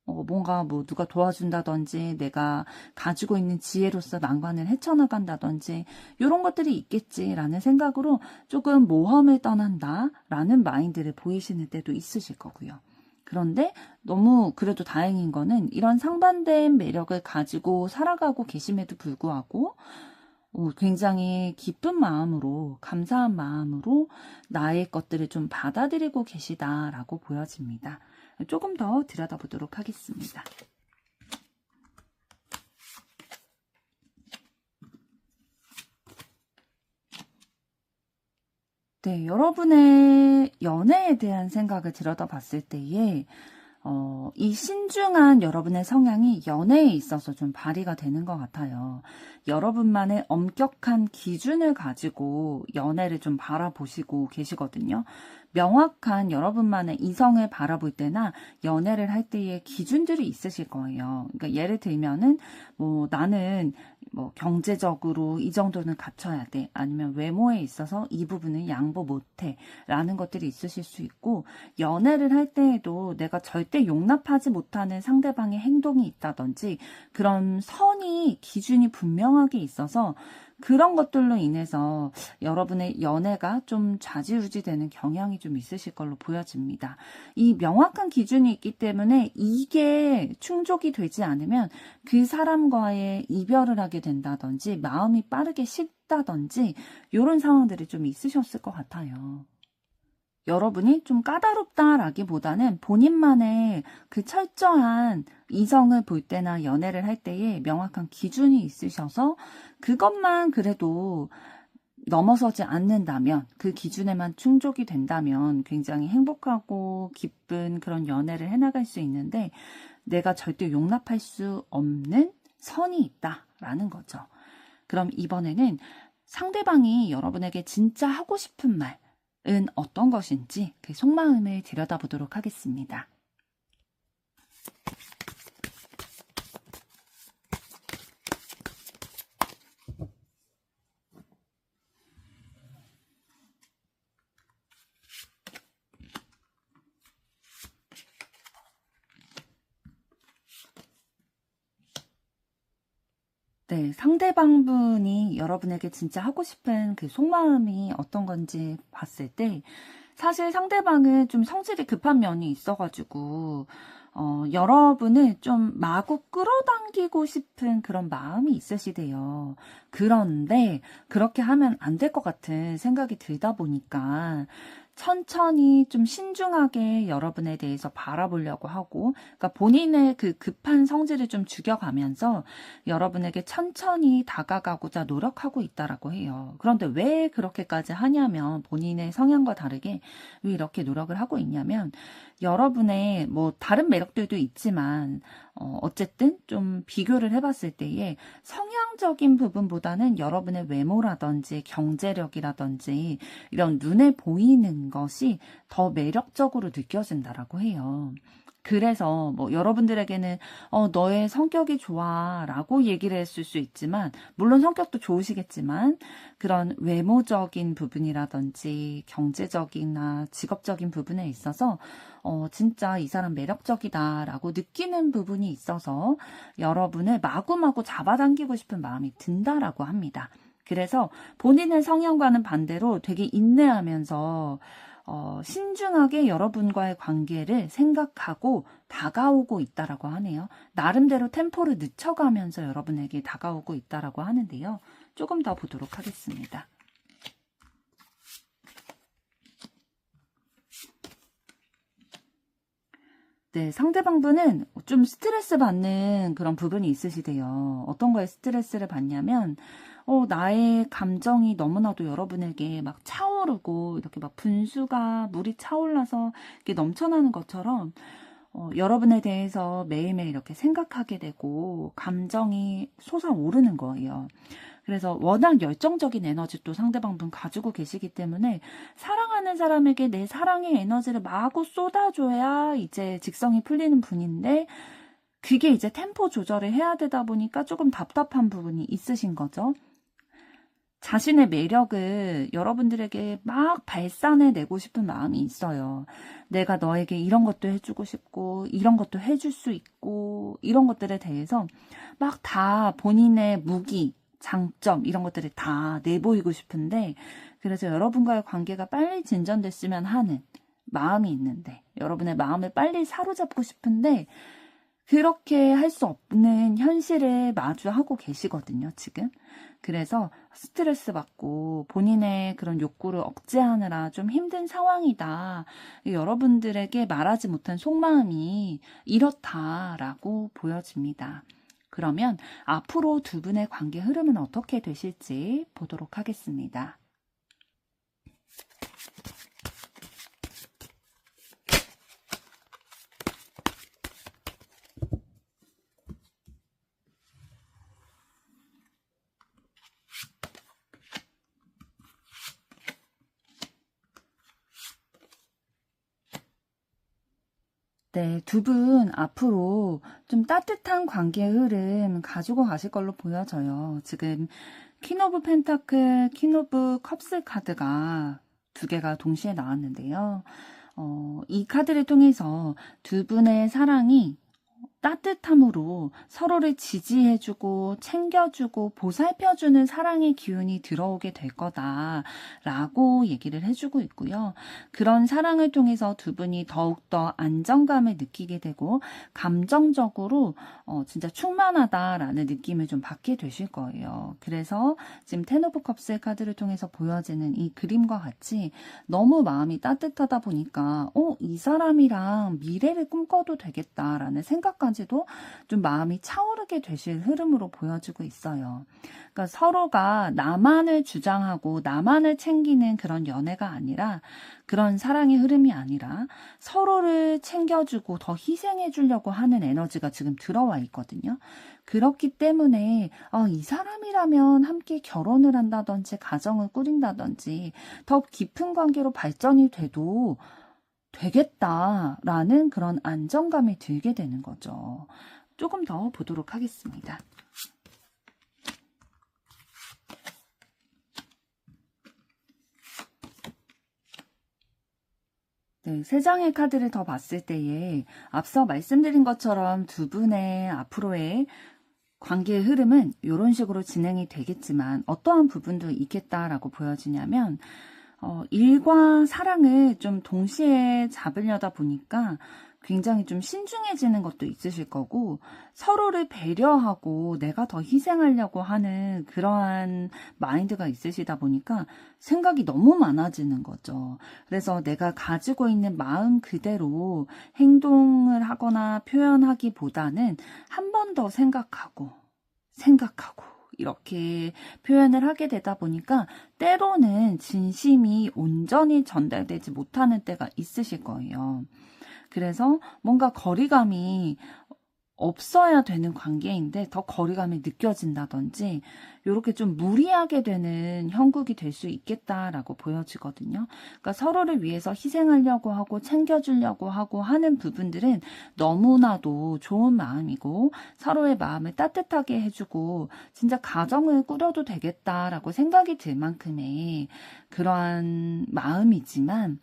[SPEAKER 1] 뭔가 뭐 누가 도와준다든지 내가 가지고 있는 지혜로서 난관을 헤쳐나간다든지 이런 것들이 있겠지라는 생각으로 조금 모험을 떠난다라는 마인드를 보이시는 때도 있으실 거고요. 그런데 너무 그래도 다행인 거는, 이런 상반된 매력을 가지고 살아가고 계심에도 불구하고 굉장히 기쁜 마음으로, 감사한 마음으로 나의 것들을 좀 받아들이고 계시다라고 보여집니다. 조금 더 들여다보도록 하겠습니다. 네, 여러분의 연애에 대한 생각을 들여다봤을 때에 이 신중한 여러분의 성향이 연애에 있어서 좀 발휘가 되는 것 같아요. 여러분만의 엄격한 기준을 가지고 연애를 좀 바라보시고 계시거든요. 명확한 여러분만의 이성을 바라볼 때나 연애를 할 때의 기준들이 있으실 거예요. 그러니까 예를 들면은 나는 경제적으로 이 정도는 갖춰야 돼. 아니면 외모에 있어서 이 부분은 양보 못 해. 라는 것들이 있으실 수 있고, 연애를 할 때에도 내가 절대 절대 용납하지 못하는 상대방의 행동이 있다든지 그런 선이 기준이 분명하게 있어서 그런 것들로 인해서 여러분의 연애가 좀 좌지우지되는 경향이 좀 있으실 걸로 보여집니다. 이 명확한 기준이 있기 때문에 이게 충족이 되지 않으면 그 사람과의 이별을 하게 된다든지 마음이 빠르게 식다든지 이런 상황들이 좀 있으셨을 것 같아요. 여러분이 좀 까다롭다라기보다는 본인만의 그 철저한 이성을 볼 때나 연애를 할 때에 명확한 기준이 있으셔서 그것만 그래도 넘어서지 않는다면, 그 기준에만 충족이 된다면 굉장히 행복하고 기쁜 그런 연애를 해나갈 수 있는데, 내가 절대 용납할 수 없는 선이 있다라는 거죠. 그럼 이번에는 상대방이 여러분에게 진짜 하고 싶은 말은 어떤 것인지 그 속마음을 들여다보도록 하겠습니다. 네, 상대방분이 여러분에게 진짜 하고 싶은 그 속마음이 어떤 건지 봤을 때, 사실 상대방은 좀 성질이 급한 면이 있어가지고, 여러분을 좀 마구 끌어당기고 싶은 그런 마음이 있으시대요. 그런데, 그렇게 하면 안 될 것 같은 생각이 들다 보니까, 천천히 좀 신중하게 여러분에 대해서 바라보려고 하고, 그러니까 본인의 그 급한 성질을 좀 죽여가면서 여러분에게 천천히 다가가고자 노력하고 있다라고 해요. 그런데 왜 그렇게까지 하냐면, 본인의 성향과 다르게 왜 이렇게 노력을 하고 있냐면, 여러분의 뭐 다른 매력들도 있지만 어쨌든 좀 비교를 해봤을 때에 성향적인 부분보다는 여러분의 외모라든지 경제력이라든지 이런 눈에 보이는 것이 더 매력적으로 느껴진다라고 해요. 그래서 뭐 여러분들에게는 너의 성격이 좋아 라고 얘기를 했을 수 있지만, 물론 성격도 좋으시겠지만 그런 외모적인 부분이라든지 경제적이나 직업적인 부분에 있어서 진짜 이 사람 매력적이다 라고 느끼는 부분이 있어서 여러분을 마구마구 잡아당기고 싶은 마음이 든다라고 합니다. 그래서 본인의 성향과는 반대로 되게 인내하면서 신중하게 여러분과의 관계를 생각하고 다가오고 있다라고 하네요. 나름대로 템포를 늦춰가면서 여러분에게 다가오고 있다라고 하는데요. 조금 더 보도록 하겠습니다. 네, 상대방분은 좀 스트레스 받는 그런 부분이 있으시대요. 어떤 거에 스트레스를 받냐면, 나의 감정이 너무나도 여러분에게 막 차오르고, 이렇게 막 분수가 물이 차올라서 이렇게 넘쳐나는 것처럼, 여러분에 대해서 매일매일 이렇게 생각하게 되고, 감정이 솟아오르는 거예요. 그래서 워낙 열정적인 에너지도 상대방분 가지고 계시기 때문에 사랑하는 사람에게 내 사랑의 에너지를 마구 쏟아줘야 이제 직성이 풀리는 분인데, 그게 이제 템포 조절을 해야 되다 보니까 조금 답답한 부분이 있으신 거죠. 자신의 매력을 여러분들에게 막 발산해내고 싶은 마음이 있어요. 내가 너에게 이런 것도 해주고 싶고, 이런 것도 해줄 수 있고, 이런 것들에 대해서 막 다 본인의 무기, 장점 이런 것들을 다 내보이고 싶은데, 그래서 여러분과의 관계가 빨리 진전됐으면 하는 마음이 있는데, 여러분의 마음을 빨리 사로잡고 싶은데 그렇게 할 수 없는 현실을 마주하고 계시거든요, 지금. 그래서 스트레스 받고 본인의 그런 욕구를 억제하느라 좀 힘든 상황이다. 여러분들에게 말하지 못한 속마음이 이렇다라고 보여집니다. 그러면 앞으로 두 분의 관계 흐름은 어떻게 되실지 보도록 하겠습니다. 네, 두 분 앞으로 좀 따뜻한 관계 흐름 가지고 가실 걸로 보여져요. 지금 퀸 오브 펜타클, 퀸 오브 컵스 카드가 두 개가 동시에 나왔는데요. 이 카드를 통해서 두 분의 사랑이 따뜻함으로 서로를 지지해주고 챙겨주고 보살펴주는 사랑의 기운이 들어오게 될 거다라고 얘기를 해주고 있고요. 그런 사랑을 통해서 두 분이 더욱더 안정감을 느끼게 되고 감정적으로 진짜 충만하다라는 느낌을 좀 받게 되실 거예요. 그래서 지금 텐 오브 컵스의 카드를 통해서 보여지는 이 그림과 같이 너무 마음이 따뜻하다 보니까 이 사람이랑 미래를 꿈꿔도 되겠다라는 생각까지도 좀 마음이 차오르게 되실 흐름으로 보여지고 있어요. 그러니까 서로가 나만을 주장하고 나만을 챙기는 그런 연애가 아니라, 그런 사랑의 흐름이 아니라 서로를 챙겨주고 더 희생해 주려고 하는 에너지가 지금 들어와 있거든요. 그렇기 때문에 이 사람이라면 함께 결혼을 한다든지 가정을 꾸린다든지 더 깊은 관계로 발전이 돼도 되겠다라는 그런 안정감이 들게 되는 거죠. 조금 더 보도록 하겠습니다. 네, 세 장의 카드를 더 봤을 때에 앞서 말씀드린 것처럼 두 분의 앞으로의 관계의 흐름은 이런 식으로 진행이 되겠지만 어떠한 부분도 있겠다라고 보여지냐면 일과 사랑을 좀 동시에 잡으려다 보니까 굉장히 좀 신중해지는 것도 있으실 거고, 서로를 배려하고 내가 더 희생하려고 하는 그러한 마인드가 있으시다 보니까 생각이 너무 많아지는 거죠. 그래서 내가 가지고 있는 마음 그대로 행동을 하거나 표현하기보다는 한 번 더 생각하고 이렇게 표현을 하게 되다 보니까 때로는 진심이 온전히 전달되지 못하는 때가 있으실 거예요. 그래서 뭔가 거리감이 없어야 되는 관계인데 더 거리감이 느껴진다든지 이렇게 좀 무리하게 되는 형국이 될 수 있겠다라고 보여지거든요. 그러니까 서로를 위해서 희생하려고 하고 챙겨주려고 하고 하는 부분들은 너무나도 좋은 마음이고 서로의 마음을 따뜻하게 해주고 진짜 가정을 꾸려도 되겠다라고 생각이 들 만큼의 그러한 마음이지만,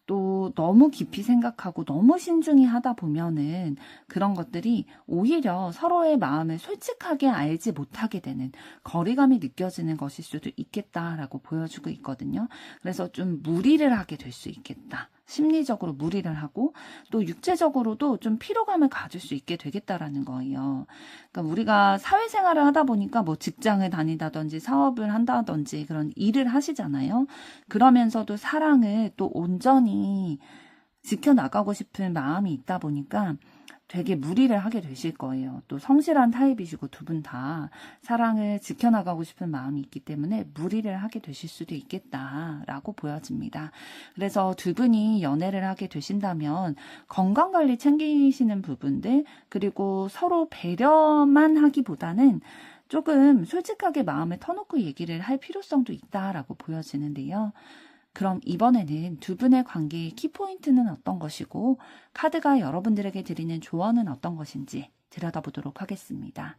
[SPEAKER 1] 또 너무 깊이 생각하고 너무 신중히 하다 보면은 그런 것들이 오히려 서로의 마음을 솔직하게 알지 못하게 되는 거리감이 느껴지는 것일 수도 있겠다라고 보여주고 있거든요. 그래서 좀 무리를 하게 될 수 있겠다. 심리적으로 무리를 하고 또 육체적으로도 좀 피로감을 가질 수 있게 되겠다라는 거예요. 그러니까 우리가 사회생활을 하다 보니까 뭐 직장을 다니다든지 사업을 한다든지 그런 일을 하시잖아요. 그러면서도 사랑을 또 온전히 지켜나가고 싶은 마음이 있다 보니까 되게 무리를 하게 되실 거예요. 또 성실한 타입이시고 두 분 다 사랑을 지켜나가고 싶은 마음이 있기 때문에 무리를 하게 되실 수도 있겠다라고 보여집니다. 그래서 두 분이 연애를 하게 되신다면 건강관리 챙기시는 부분들, 그리고 서로 배려만 하기보다는 조금 솔직하게 마음을 터놓고 얘기를 할 필요성도 있다라고 보여지는데요. 그럼 이번에는 두 분의 관계의 키포인트는 어떤 것이고 카드가 여러분들에게 드리는 조언은 어떤 것인지 들여다보도록 하겠습니다.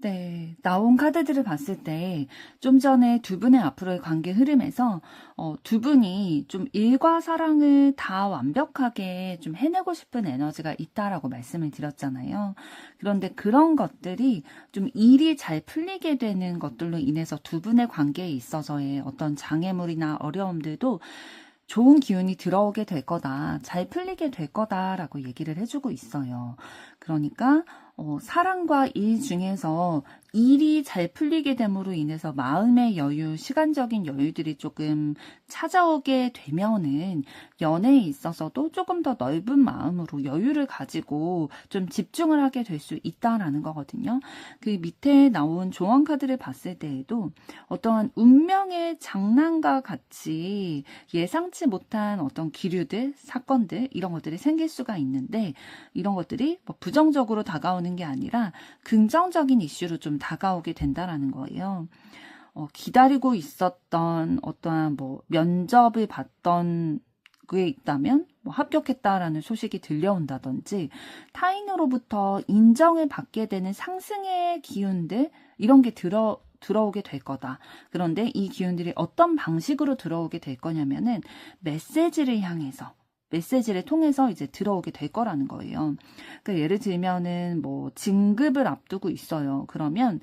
[SPEAKER 1] 네, 나온 카드들을 봤을 때 좀 전에 두 분의 앞으로의 관계 흐름에서 두 분이 좀 일과 사랑을 다 완벽하게 좀 해내고 싶은 에너지가 있다라고 말씀을 드렸잖아요. 그런데 그런 것들이 좀 일이 잘 풀리게 되는 것들로 인해서 두 분의 관계에 있어서의 어떤 장애물이나 어려움들도 좋은 기운이 들어오게 될 거다, 잘 풀리게 될 거다라고 얘기를 해주고 있어요. 그러니까 사랑과 일 중에서 일이 잘 풀리게 됨으로 인해서 마음의 여유, 시간적인 여유들이 조금 찾아오게 되면은 연애에 있어서도 조금 더 넓은 마음으로 여유를 가지고 좀 집중을 하게 될 수 있다라는 거거든요. 그 밑에 나온 조언 카드를 봤을 때에도 어떠한 운명의 장난과 같이 예상치 못한 어떤 기류들, 사건들 이런 것들이 생길 수가 있는데 이런 것들이 뭐 부정적으로 다가오는 게 아니라 긍정적인 이슈로 좀 다가오게 된다라는 거예요. 기다리고 있었던 어떠한 뭐 면접을 봤던 그에 있다면 뭐 합격했다라는 소식이 들려온다든지 타인으로부터 인정을 받게 되는 상승의 기운들 이런 게 들어오게 될 거다. 그런데 이 기운들이 어떤 방식으로 들어오게 될 거냐면은 메시지를 향해서 메시지를 통해서 이제 들어오게 될 거라는 거예요. 그러니까 예를 들면은 뭐 진급을 앞두고 있어요. 그러면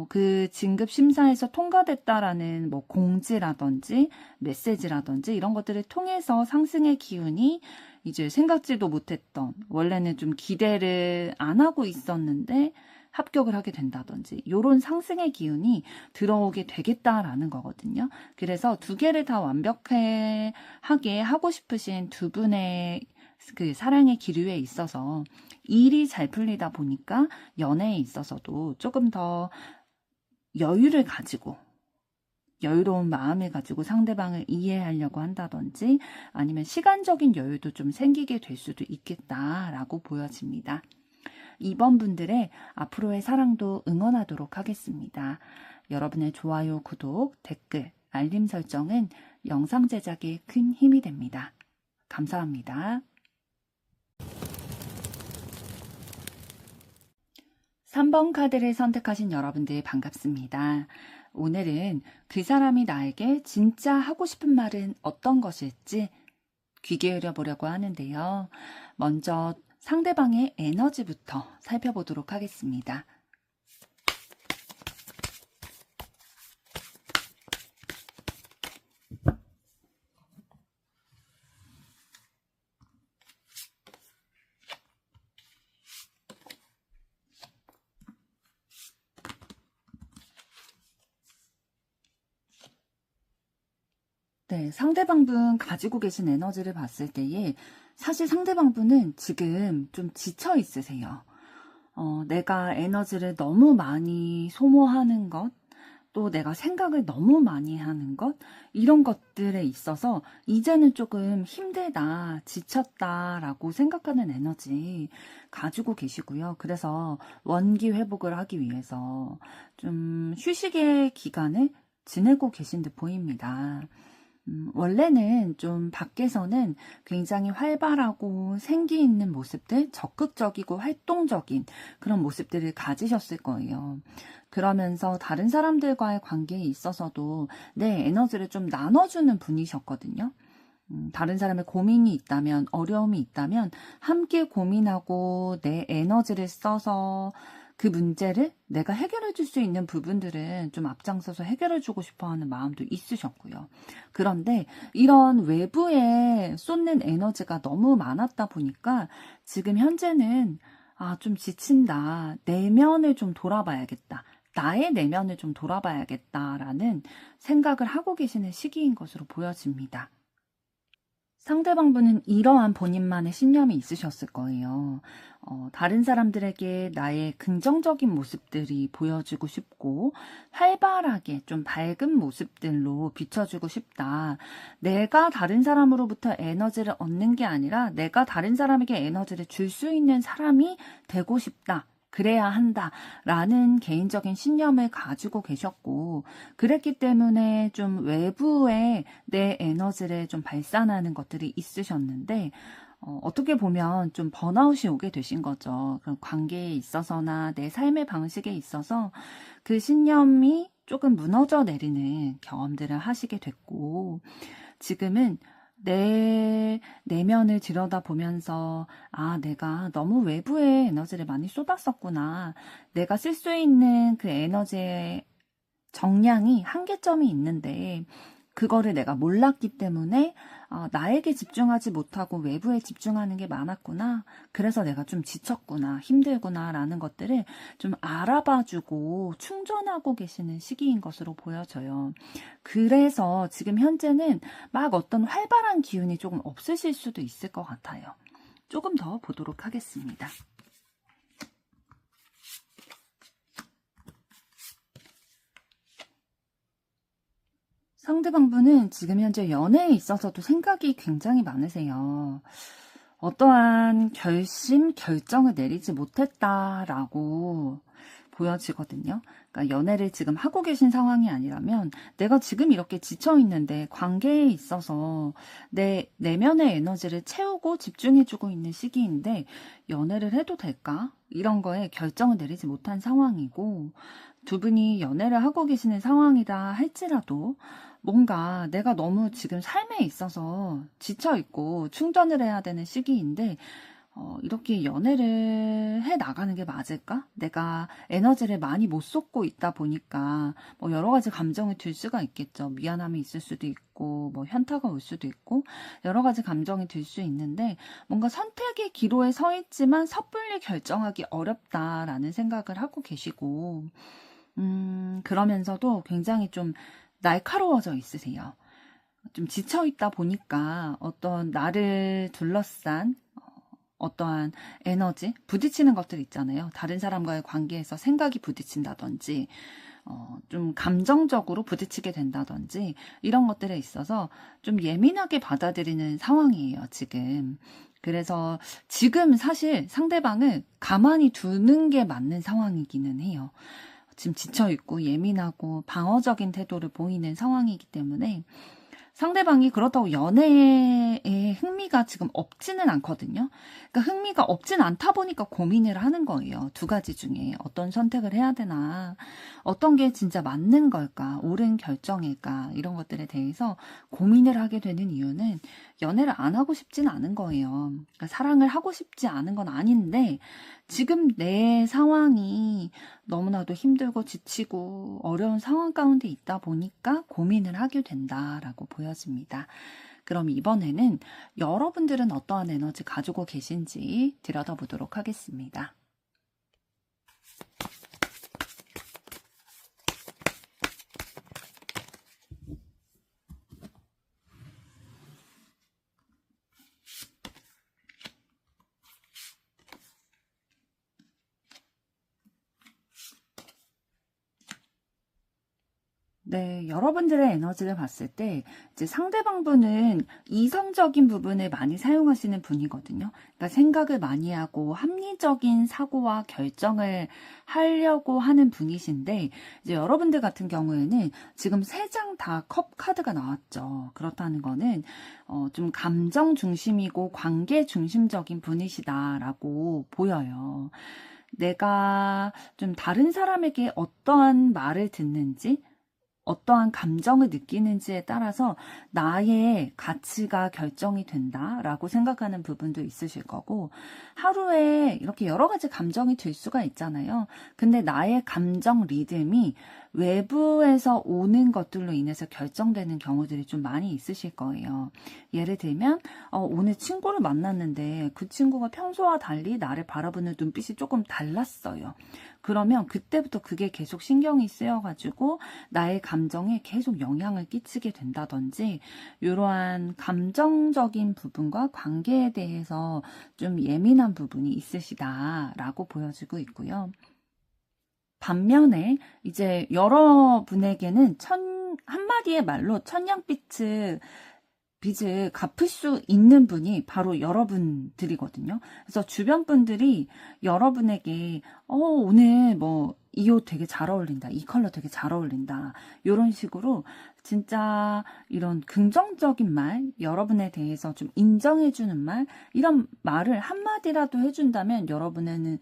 [SPEAKER 1] 그 진급 심사에서 통과됐다라는 뭐 공지라든지 메시지라든지 이런 것들을 통해서 상승의 기운이 이제 생각지도 못했던 원래는 좀 기대를 안 하고 있었는데 합격을 하게 된다든지 이런 상승의 기운이 들어오게 되겠다라는 거거든요. 그래서 두 개를 다 완벽하게 하고 싶으신 두 분의 그 사랑의 기류에 있어서 일이 잘 풀리다 보니까 연애에 있어서도 조금 더 여유를 가지고 여유로운 마음을 가지고 상대방을 이해하려고 한다든지 아니면 시간적인 여유도 좀 생기게 될 수도 있겠다라고 보여집니다. 이번 분들의 앞으로의 사랑도 응원하도록 하겠습니다. 여러분의 좋아요, 구독, 댓글, 알림 설정은 영상 제작에 큰 힘이 됩니다. 감사합니다. 3번 카드를 선택하신 여러분들 반갑습니다. 오늘은 그 사람이 나에게 진짜 하고 싶은 말은 어떤 것일지 귀 기울여 보려고 하는데요. 먼저 상대방의 에너지부터 살펴보도록 하겠습니다. 네, 상대방분 가지고 계신 에너지를 봤을 때에 사실 상대방분은 지금 좀 지쳐 있으세요. 내가 에너지를 너무 많이 소모하는 것, 또 내가 생각을 너무 많이 하는 것, 이런 것들에 있어서 이제는 조금 힘들다, 지쳤다라고 생각하는 에너지 가지고 계시고요. 그래서 원기 회복을 하기 위해서 좀 휴식의 기간을 지내고 계신 듯 보입니다. 원래는 좀 밖에서는 굉장히 활발하고 생기 있는 모습들, 적극적이고 활동적인 그런 모습들을 가지셨을 거예요. 그러면서 다른 사람들과의 관계에 있어서도 내 에너지를 좀 나눠주는 분이셨거든요. 다른 사람의 고민이 있다면, 어려움이 있다면 함께 고민하고 내 에너지를 써서 그 문제를 내가 해결해 줄 수 있는 부분들은 좀 앞장서서 해결해 주고 싶어 하는 마음도 있으셨고요. 그런데 이런 외부에 쏟는 에너지가 너무 많았다 보니까 지금 현재는 좀 지친다. 내면을 좀 돌아봐야겠다. 나의 내면을 좀 돌아봐야겠다라는 생각을 하고 계시는 시기인 것으로 보여집니다. 상대방분은 이러한 본인만의 신념이 있으셨을 거예요. 다른 사람들에게 나의 긍정적인 모습들이 보여주고 싶고 활발하게 좀 밝은 모습들로 비춰주고 싶다. 내가 다른 사람으로부터 에너지를 얻는 게 아니라 내가 다른 사람에게 에너지를 줄 수 있는 사람이 되고 싶다. 그래야 한다라는 개인적인 신념을 가지고 계셨고 그랬기 때문에 좀 외부에 내 에너지를 좀 발산하는 것들이 있으셨는데 어떻게 보면 좀 번아웃이 오게 되신 거죠. 그런 관계에 있어서나 내 삶의 방식에 있어서 그 신념이 조금 무너져 내리는 경험들을 하시게 됐고 지금은 내 내면을 들여다보면서 내가 너무 외부에 에너지를 많이 쏟았었구나. 내가 쓸 수 있는 그 에너지의 정량이 한계점이 있는데 그거를 내가 몰랐기 때문에 나에게 집중하지 못하고 외부에 집중하는 게 많았구나. 그래서 내가 좀 지쳤구나, 힘들구나 라는 것들을 좀 알아봐주고 충전하고 계시는 시기인 것으로 보여져요. 그래서 지금 현재는 막 어떤 활발한 기운이 조금 없으실 수도 있을 것 같아요. 조금 더 보도록 하겠습니다. 상대방분은 지금 현재 연애에 있어서도 생각이 굉장히 많으세요. 어떠한 결정을 내리지 못했다라고 보여지거든요. 그러니까 연애를 지금 하고 계신 상황이 아니라면 내가 지금 이렇게 지쳐있는데 관계에 있어서 내 내면의 에너지를 채우고 집중해주고 있는 시기인데 연애를 해도 될까? 이런 거에 결정을 내리지 못한 상황이고, 두 분이 연애를 하고 계시는 상황이다 할지라도 뭔가 내가 너무 지금 삶에 있어서 지쳐있고 충전을 해야 되는 시기인데 이렇게 연애를 해 나가는 게 맞을까? 내가 에너지를 많이 못 쏟고 있다 보니까 뭐 여러 가지 감정을 들 수가 있겠죠. 미안함이 있을 수도 있고 뭐 현타가 올 수도 있고 여러 가지 감정이 들 수 있는데 뭔가 선택의 기로에 서 있지만 섣불리 결정하기 어렵다라는 생각을 하고 계시고 그러면서도 굉장히 좀 날카로워져 있으세요. 좀 지쳐있다 보니까 어떤 나를 둘러싼 어떠한 에너지, 부딪히는 것들 있잖아요. 다른 사람과의 관계에서 생각이 부딪힌다든지, 좀 감정적으로 부딪히게 된다든지, 이런 것들에 있어서 좀 예민하게 받아들이는 상황이에요, 지금. 그래서 지금 사실 상대방을 가만히 두는 게 맞는 상황이기는 해요. 지금 지쳐있고 예민하고 방어적인 태도를 보이는 상황이기 때문에 상대방이 그렇다고 연애에 흥미가 지금 없지는 않거든요. 그러니까 흥미가 없진 않다 보니까 고민을 하는 거예요. 두 가지 중에 어떤 선택을 해야 되나, 어떤 게 진짜 맞는 걸까, 옳은 결정일까, 이런 것들에 대해서 고민을 하게 되는 이유는 연애를 안 하고 싶진 않은 거예요. 그러니까 사랑을 하고 싶지 않은 건 아닌데 지금 내 상황이 너무나도 힘들고 지치고 어려운 상황 가운데 있다 보니까 고민을 하게 된다라고 보여집니다. 그럼 이번에는 여러분들은 어떠한 에너지 가지고 계신지 들여다보도록 하겠습니다. 네, 여러분들의 에너지를 봤을 때 이제 상대방분은 이성적인 부분을 많이 사용하시는 분이거든요. 그러니까 생각을 많이 하고 합리적인 사고와 결정을 하려고 하는 분이신데 이제 여러분들 같은 경우에는 지금 3장 다 컵 카드가 나왔죠. 그렇다는 거는 좀 감정 중심이고 관계 중심적인 분이시다라고 보여요. 내가 좀 다른 사람에게 어떠한 말을 듣는지 어떠한 감정을 느끼는지에 따라서 나의 가치가 결정이 된다라고 생각하는 부분도 있으실 거고, 하루에 이렇게 여러 가지 감정이 들 수가 있잖아요. 근데 나의 감정 리듬이 외부에서 오는 것들로 인해서 결정되는 경우들이 좀 많이 있으실 거예요. 예를 들면 오늘 친구를 만났는데 그 친구가 평소와 달리 나를 바라보는 눈빛이 조금 달랐어요. 그러면 그때부터 그게 계속 신경이 쓰여가지고 나의 감정에 계속 영향을 끼치게 된다든지, 이러한 감정적인 부분과 관계에 대해서 좀 예민한 부분이 있으시다라고 보여지고 있고요. 반면에 이제 여러분에게는 한마디의 말로 천냥빚을 갚을 수 있는 분이 바로 여러분들이거든요. 그래서 주변 분들이 여러분에게 오늘 뭐 이 옷 되게 잘 어울린다, 이 컬러 되게 잘 어울린다, 이런 식으로 진짜 이런 긍정적인 말, 여러분에 대해서 좀 인정해주는 말, 이런 말을 한마디라도 해준다면 여러분에는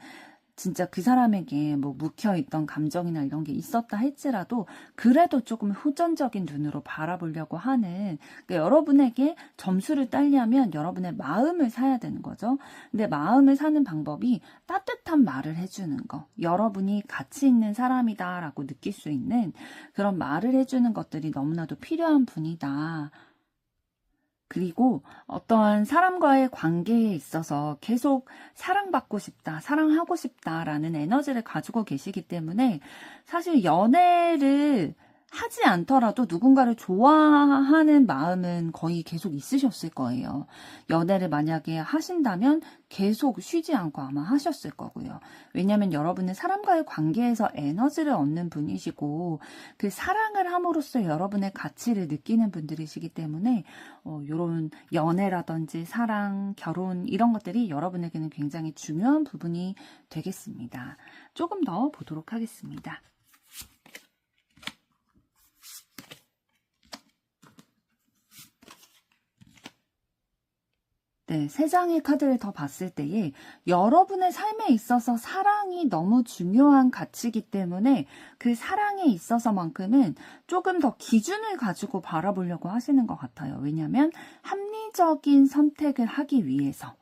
[SPEAKER 1] 진짜 그 사람에게 뭐 묵혀있던 감정이나 이런 게 있었다 할지라도 그래도 조금 후전적인 눈으로 바라보려고 하는, 그러니까 여러분에게 점수를 따려면 여러분의 마음을 사야 되는 거죠. 근데 마음을 사는 방법이 따뜻한 말을 해주는 거, 여러분이 가치 있는 사람이다라고 느낄 수 있는 그런 말을 해주는 것들이 너무나도 필요한 분이다. 그리고 어떠한 사람과의 관계에 있어서 계속 사랑받고 싶다, 사랑하고 싶다라는 에너지를 가지고 계시기 때문에 사실 연애를 하지 않더라도 누군가를 좋아하는 마음은 거의 계속 있으셨을 거예요. 연애를 만약에 하신다면 계속 쉬지 않고 아마 하셨을 거고요. 왜냐하면 여러분은 사람과의 관계에서 에너지를 얻는 분이시고 그 사랑을 함으로써 여러분의 가치를 느끼는 분들이시기 때문에 이런 연애라든지 사랑, 결혼 이런 것들이 여러분에게는 굉장히 중요한 부분이 되겠습니다. 조금 더 보도록 하겠습니다. 네, 세 장의 카드를 더 봤을 때에 여러분의 삶에 있어서 사랑이 너무 중요한 가치이기 때문에 그 사랑에 있어서만큼은 조금 더 기준을 가지고 바라보려고 하시는 것 같아요. 왜냐하면 합리적인 선택을 하기 위해서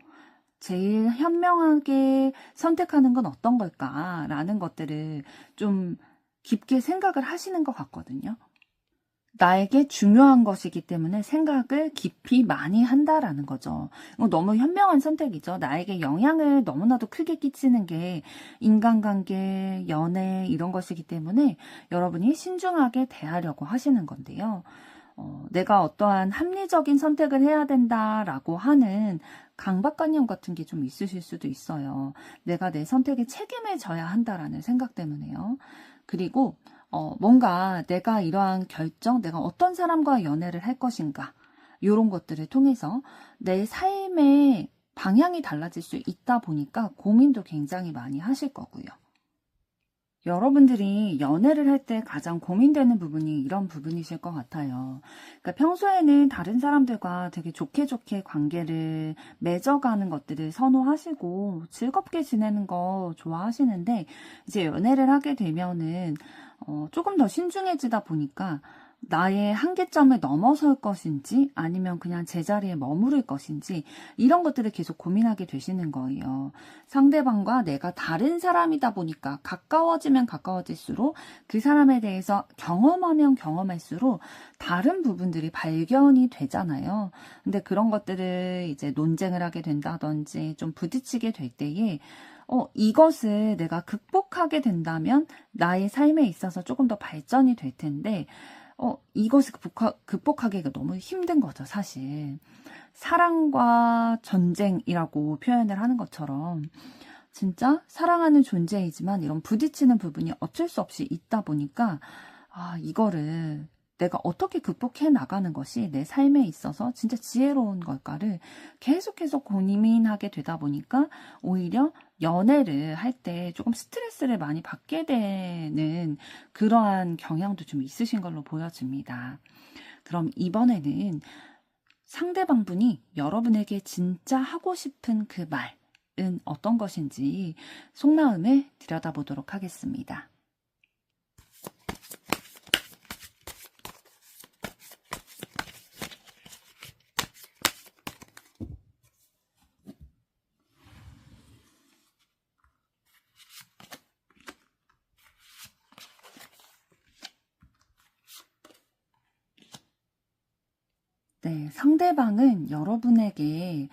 [SPEAKER 1] 제일 현명하게 선택하는 건 어떤 걸까라는 것들을 좀 깊게 생각을 하시는 것 같거든요. 나에게 중요한 것이기 때문에 생각을 깊이 많이 한다라는 거죠. 이거 너무 현명한 선택이죠. 나에게 영향을 너무나도 크게 끼치는 게 인간관계, 연애 이런 것이기 때문에 여러분이 신중하게 대하려고 하시는 건데요. 내가 어떠한 합리적인 선택을 해야 된다라고 하는 강박관념 같은 게 좀 있으실 수도 있어요. 내가 내 선택에 책임을 져야 한다라는 생각 때문에요. 그리고 뭔가 내가 이러한 결정, 내가 어떤 사람과 연애를 할 것인가 이런 것들을 통해서 내 삶의 방향이 달라질 수 있다 보니까 고민도 굉장히 많이 하실 거고요. 여러분들이 연애를 할 때 가장 고민되는 부분이 이런 부분이실 것 같아요. 그러니까 평소에는 다른 사람들과 되게 좋게 좋게 관계를 맺어가는 것들을 선호하시고 즐겁게 지내는 거 좋아하시는데 이제 연애를 하게 되면은 조금 더 신중해지다 보니까 나의 한계점을 넘어설 것인지 아니면 그냥 제자리에 머무를 것인지 이런 것들을 계속 고민하게 되시는 거예요. 상대방과 내가 다른 사람이다 보니까 가까워지면 가까워질수록 그 사람에 대해서 경험하면 경험할수록 다른 부분들이 발견이 되잖아요. 근데 그런 것들을 이제 논쟁을 하게 된다든지 좀 부딪히게 될 때에 이것을 내가 극복하게 된다면 나의 삶에 있어서 조금 더 발전이 될 텐데 이것을 극복하기가 너무 힘든 거죠, 사실. 사랑과 전쟁이라고 표현을 하는 것처럼 진짜 사랑하는 존재이지만 이런 부딪히는 부분이 어쩔 수 없이 있다 보니까 이거를 내가 어떻게 극복해 나가는 것이 내 삶에 있어서 진짜 지혜로운 걸까를 계속해서 고민하게 되다 보니까 오히려 연애를 할 때 조금 스트레스를 많이 받게 되는 그러한 경향도 좀 있으신 걸로 보여집니다. 그럼 이번에는 상대방분이 여러분에게 진짜 하고 싶은 그 말은 어떤 것인지 속마음을 들여다보도록 하겠습니다. 네, 상대방은 여러분에게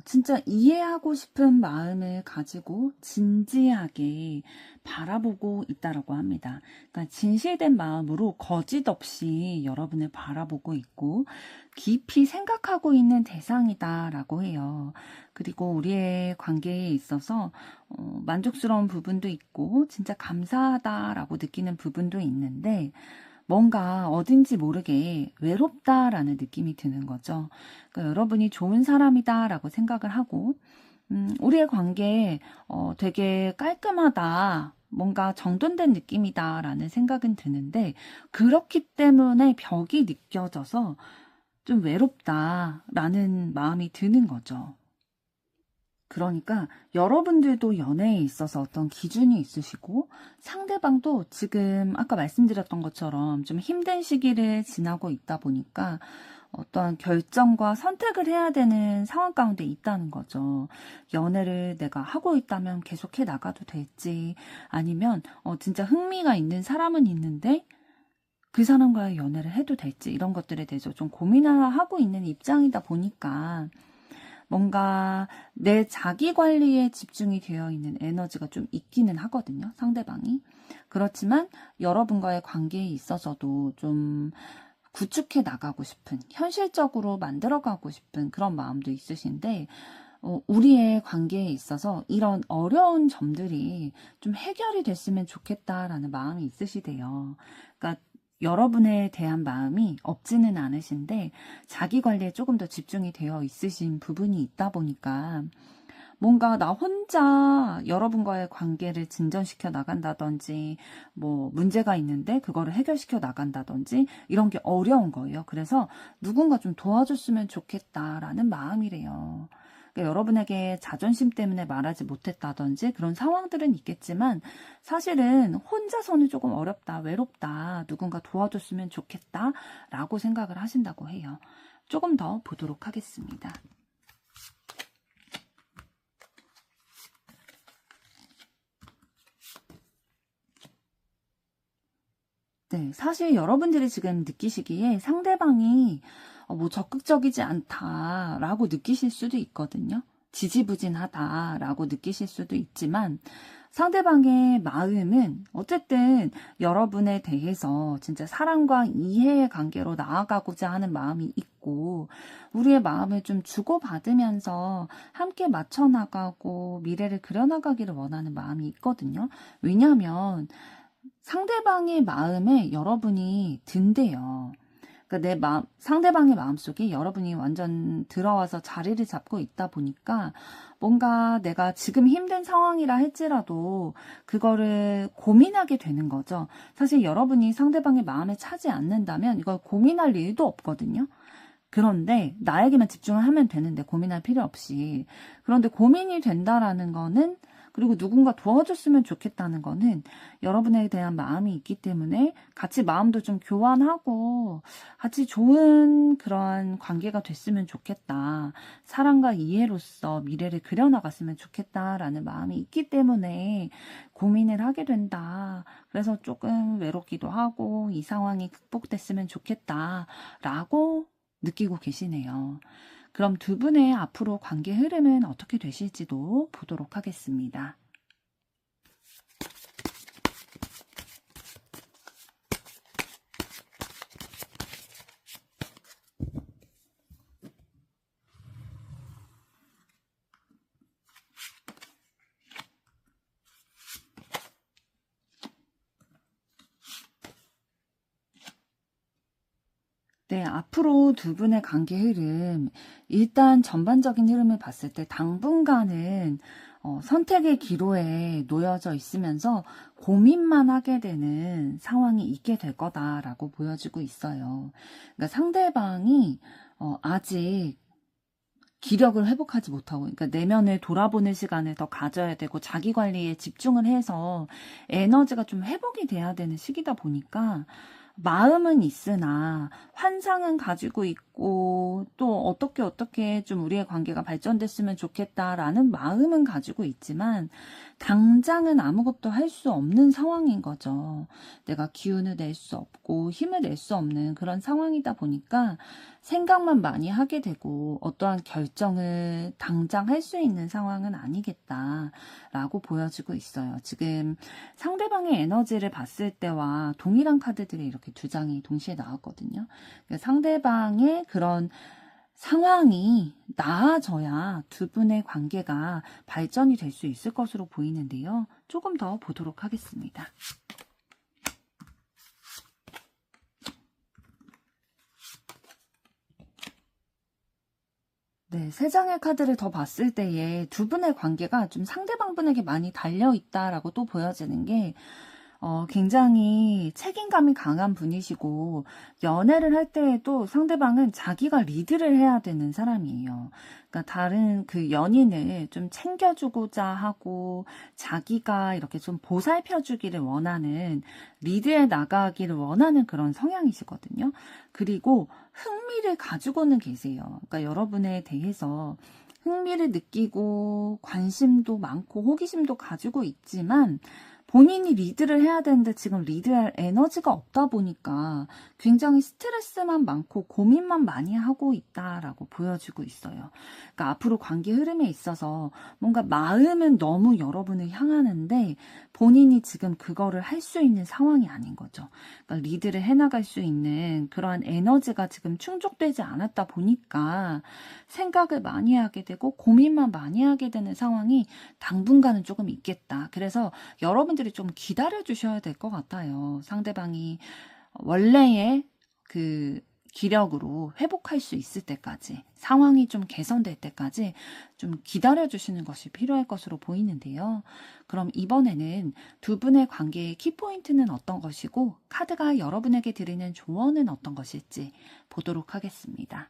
[SPEAKER 1] 진짜 이해하고 싶은 마음을 가지고 진지하게 바라보고 있다라고 합니다. 그러니까 진실된 마음으로 거짓 없이 여러분을 바라보고 있고 깊이 생각하고 있는 대상이다라고 해요. 그리고 우리의 관계에 있어서 만족스러운 부분도 있고 진짜 감사하다라고 느끼는 부분도 있는데 뭔가 어딘지 모르게 외롭다라는 느낌이 드는 거죠. 그러니까 여러분이 좋은 사람이다라고 생각을 하고 우리의 관계 되게 깔끔하다. 뭔가 정돈된 느낌이다라는 생각은 드는데 그렇기 때문에 벽이 느껴져서 좀 외롭다라는 마음이 드는 거죠. 그러니까 여러분들도 연애에 있어서 어떤 기준이 있으시고 상대방도 지금 아까 말씀드렸던 것처럼 좀 힘든 시기를 지나고 있다 보니까 어떤 결정과 선택을 해야 되는 상황 가운데 있다는 거죠. 연애를 내가 하고 있다면 계속해 나가도 될지, 아니면 진짜 흥미가 있는 사람은 있는데 그 사람과의 연애를 해도 될지, 이런 것들에 대해서 좀 고민을 하고 있는 입장이다 보니까 뭔가 내 자기 관리에 집중이 되어 있는 에너지가 좀 있기는 하거든요, 상대방이. 그렇지만 여러분과의 관계에 있어서도 좀 구축해 나가고 싶은, 현실적으로 만들어가고 싶은 그런 마음도 있으신데, 우리의 관계에 있어서 이런 어려운 점들이 좀 해결이 됐으면 좋겠다라는 마음이 있으시대요. 그러니까 여러분에 대한 마음이 없지는 않으신데 자기 관리에 조금 더 집중이 되어 있으신 부분이 있다 보니까 뭔가 나 혼자 여러분과의 관계를 진전시켜 나간다든지, 뭐 문제가 있는데 그거를 해결시켜 나간다든지, 이런 게 어려운 거예요. 그래서 누군가 좀 도와줬으면 좋겠다라는 마음이래요. 그러니까 여러분에게 자존심 때문에 말하지 못했다든지 그런 상황들은 있겠지만, 사실은 혼자서는 조금 어렵다, 외롭다, 누군가 도와줬으면 좋겠다 라고 생각을 하신다고 해요. 조금 더 보도록 하겠습니다. 네, 사실 여러분들이 지금 느끼시기에 상대방이 뭐 적극적이지 않다라고 느끼실 수도 있거든요. 지지부진하다라고 느끼실 수도 있지만, 상대방의 마음은 어쨌든 여러분에 대해서 진짜 사랑과 이해의 관계로 나아가고자 하는 마음이 있고, 우리의 마음을 좀 주고받으면서 함께 맞춰나가고 미래를 그려나가기를 원하는 마음이 있거든요. 왜냐하면 상대방의 마음에 여러분이 든대요. 그러니까 내 마음, 상대방의 마음속에 여러분이 완전 들어와서 자리를 잡고 있다 보니까 뭔가 내가 지금 힘든 상황이라 할지라도 그거를 고민하게 되는 거죠. 사실 여러분이 상대방의 마음에 차지 않는다면 이걸 고민할 일도 없거든요. 그런데 나에게만 집중을 하면 되는데, 고민할 필요 없이. 그런데 고민이 된다라는 거는, 그리고 누군가 도와줬으면 좋겠다는 거는 여러분에 대한 마음이 있기 때문에 같이 마음도 좀 교환하고 같이 좋은 그런 관계가 됐으면 좋겠다. 사랑과 이해로서 미래를 그려나갔으면 좋겠다라는 마음이 있기 때문에 고민을 하게 된다. 그래서 조금 외롭기도 하고 이 상황이 극복됐으면 좋겠다라고 느끼고 계시네요. 그럼 두 분의 앞으로 관계 흐름은 어떻게 되실지도 보도록 하겠습니다. 네, 앞으로 두 분의 관계 흐름, 일단 전반적인 흐름을 봤을 때 당분간은 선택의 기로에 놓여져 있으면서 고민만 하게 되는 상황이 있게 될 거다라고 보여지고 있어요. 그러니까 상대방이 아직 기력을 회복하지 못하고, 그러니까 내면을 돌아보는 시간을 더 가져야 되고 자기 관리에 집중을 해서 에너지가 좀 회복이 돼야 되는 시기다 보니까 마음은 있으나 환상은 가지고 있고, 또 어떻게 좀 우리의 관계가 발전됐으면 좋겠다라는 마음은 가지고 있지만 당장은 아무것도 할 수 없는 상황인 거죠. 내가 기운을 낼 수 없고 힘을 낼 수 없는 그런 상황이다 보니까 생각만 많이 하게 되고 어떠한 결정을 당장 할 수 있는 상황은 아니겠다라고 보여지고 있어요. 지금 상대방의 에너지를 봤을 때와 동일한 카드들이 이렇게 두 장이 동시에 나왔거든요. 그러니까 상대방의 그런 상황이 나아져야 두 분의 관계가 발전이 될 수 있을 것으로 보이는데요. 조금 더 보도록 하겠습니다. 네, 세 장의 카드를 더 봤을 때에 두 분의 관계가 좀 상대방 분에게 많이 달려있다라고 또 보여지는 게, 굉장히 책임감이 강한 분이시고, 연애를 할 때에도 상대방은 자기가 리드를 해야 되는 사람이에요. 그러니까 다른 그 연인을 좀 챙겨주고자 하고, 자기가 이렇게 좀 보살펴주기를 원하는, 리드해 나가기를 원하는 그런 성향이시거든요. 그리고 흥미를 가지고는 계세요. 그러니까 여러분에 대해서 흥미를 느끼고 관심도 많고 호기심도 가지고 있지만 본인이 리드를 해야 되는데 지금 리드할 에너지가 없다 보니까 굉장히 스트레스만 많고 고민만 많이 하고 있다라고 보여지고 있어요. 그러니까 앞으로 관계 흐름에 있어서 뭔가 마음은 너무 여러분을 향하는데 본인이 지금 그거를 할 수 있는 상황이 아닌 거죠. 그러니까 리드를 해나갈 수 있는 그러한 에너지가 지금 충족되지 않았다 보니까 생각을 많이 하게 되고 고민만 많이 하게 되는 상황이 당분간은 조금 있겠다. 그래서 여러분들이 좀 기다려 주셔야 될 것 같아요. 상대방이 원래의 그 기력으로 회복할 수 있을 때까지, 상황이 좀 개선될 때까지 좀 기다려 주시는 것이 필요할 것으로 보이는데요. 그럼 이번에는 두 분의 관계의 키포인트는 어떤 것이고 카드가 여러분에게 드리는 조언은 어떤 것일지 보도록 하겠습니다.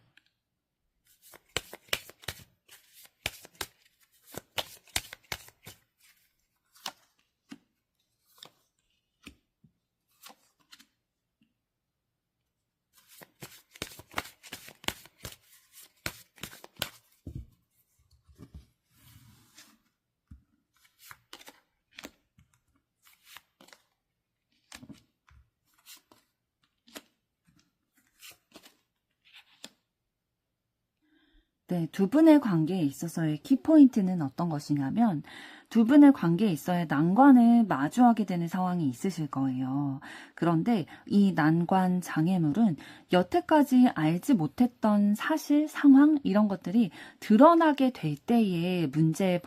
[SPEAKER 1] 네, 두 분의 관계에 있어서의 키포인트는 어떤 것이냐면 두 분의 관계에 있어야 난관을 마주하게 되는 상황이 있으실 거예요. 그런데 이 난관 장애물은 여태까지 알지 못했던 사실, 상황 이런 것들이 드러나게 될 때에 문제에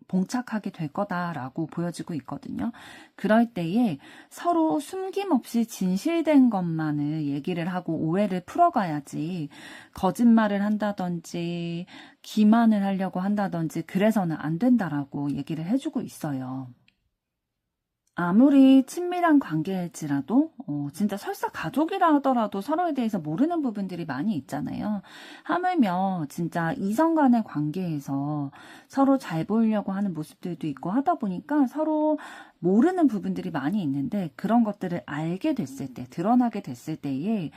[SPEAKER 1] 봉착하게 될 거다라고 보여지고 있거든요. 그럴 때에 서로 숨김없이 진실된 것만을 얘기를 하고 오해를 풀어가야지 거짓말을 한다든지 기만을 하려고 한다든지 그래서는 안 된다라고 얘기를 해주고 있어요. 아무리 친밀한 관계일지라도 진짜 설사 가족이라 하더라도 서로에 대해서 모르는 부분들이 많이 있잖아요. 하물며 진짜 이성 간의 관계에서 서로 잘 보이려고 하는 모습들도 있고 하다 보니까 서로 모르는 부분들이 많이 있는데 그런 것들을 알게 됐을 때, 드러나게 됐을 때에